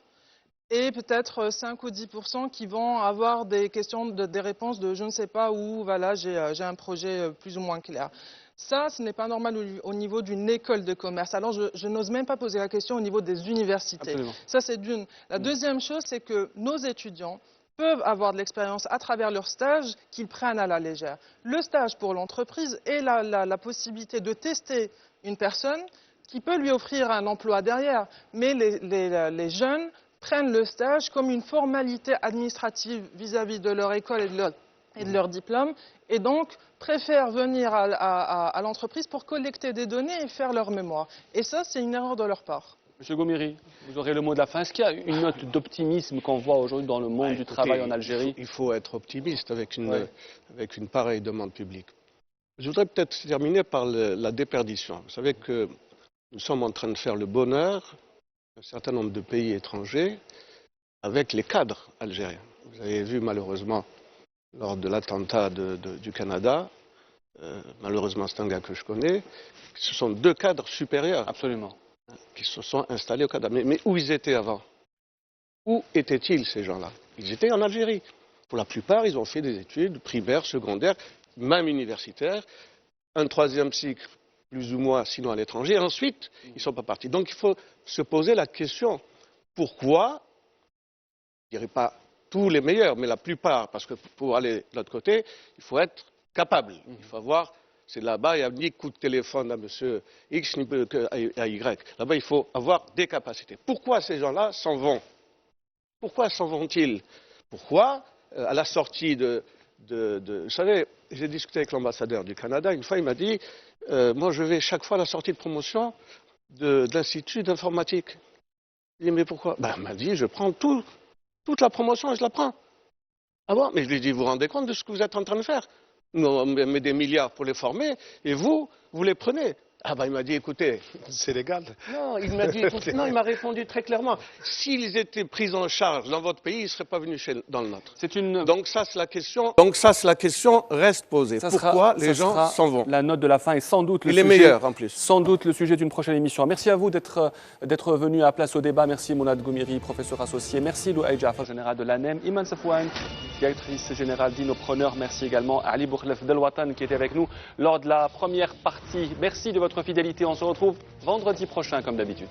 et peut-être 5 ou 10% qui vont avoir des questions, des réponses de je ne sais pas où, voilà, j'ai un projet plus ou moins clair. Ça, ce n'est pas normal au niveau d'une école de commerce. Alors, je n'ose même pas poser la question au niveau des universités. Absolument. Ça, c'est d'une. La deuxième chose, c'est que nos étudiants peuvent avoir de l'expérience à travers leur stage qu'ils prennent à la légère. Le stage pour l'entreprise est la possibilité de tester une personne qui peut lui offrir un emploi derrière. Mais les jeunes prennent le stage comme une formalité administrative vis-à-vis de leur école et de leur diplôme, et donc préfèrent venir à l'entreprise pour collecter des données et faire leur mémoire. Et ça, c'est une erreur de leur part. Monsieur Gomiri, vous aurez le mot de la fin. Est-ce qu'il y a une note d'optimisme qu'on voit aujourd'hui dans le monde du travail en Algérie? Il faut être optimiste avec une pareille demande publique. Je voudrais peut-être terminer par la déperdition. Vous savez que nous sommes en train de faire le bonheur d'un certain nombre de pays étrangers avec les cadres algériens. Vous avez vu malheureusement lors de l'attentat du Canada, malheureusement c'est un gars que je connais, ce sont deux cadres supérieurs. Absolument. Qui se sont installés au Canada. Mais où ils étaient avant? Où étaient-ils ces gens-là? Ils étaient en Algérie. Pour la plupart, ils ont fait des études primaires, secondaires, même universitaires, un troisième cycle, plus ou moins, sinon à l'étranger. Ensuite, ils ne sont pas partis. Donc il faut se poser la question, pourquoi, je ne dirais pas tous les meilleurs, mais la plupart, parce que pour aller de l'autre côté, il faut être capable. Il faut avoir, c'est là-bas, il n'y a ni coup de téléphone à M. X, ni à Y. Là-bas, il faut avoir des capacités. Pourquoi ces gens-là s'en vont? Pourquoi s'en vont-ils? Pourquoi, à la sortie vous savez, j'ai discuté avec l'ambassadeur du Canada, une fois il m'a dit, moi je vais chaque fois à la sortie de promotion de l'Institut d'informatique. Je lui ai dit, mais pourquoi? Il m'a dit, je prends toute la promotion et je la prends. Ah bon? Mais je lui ai dit, vous vous rendez compte de ce que vous êtes en train de faire? On met des milliards pour les former et vous les prenez. Ah il m'a dit, écoutez... C'est légal. Non, il m'a dit, non, il m'a répondu très clairement. S'ils étaient pris en charge dans votre pays, ils ne seraient pas venus dans le nôtre. Donc ça, c'est la question reste posée. Pourquoi les gens s'en vont? La note de la fin est sans doute les meilleurs en plus. Sans doute le sujet d'une prochaine émission. Merci à vous d'être venu à Place au débat. Merci Mounad Gomiri, professeur associé. Merci Louaï Jafar, général de l'ANEM. Iman Safouane, directrice générale d'Inopreneur. Merci également à Ali Boukhlef Delwatan qui était avec nous lors de la première partie. Merci de votre fidélité. On se retrouve vendredi prochain comme d'habitude.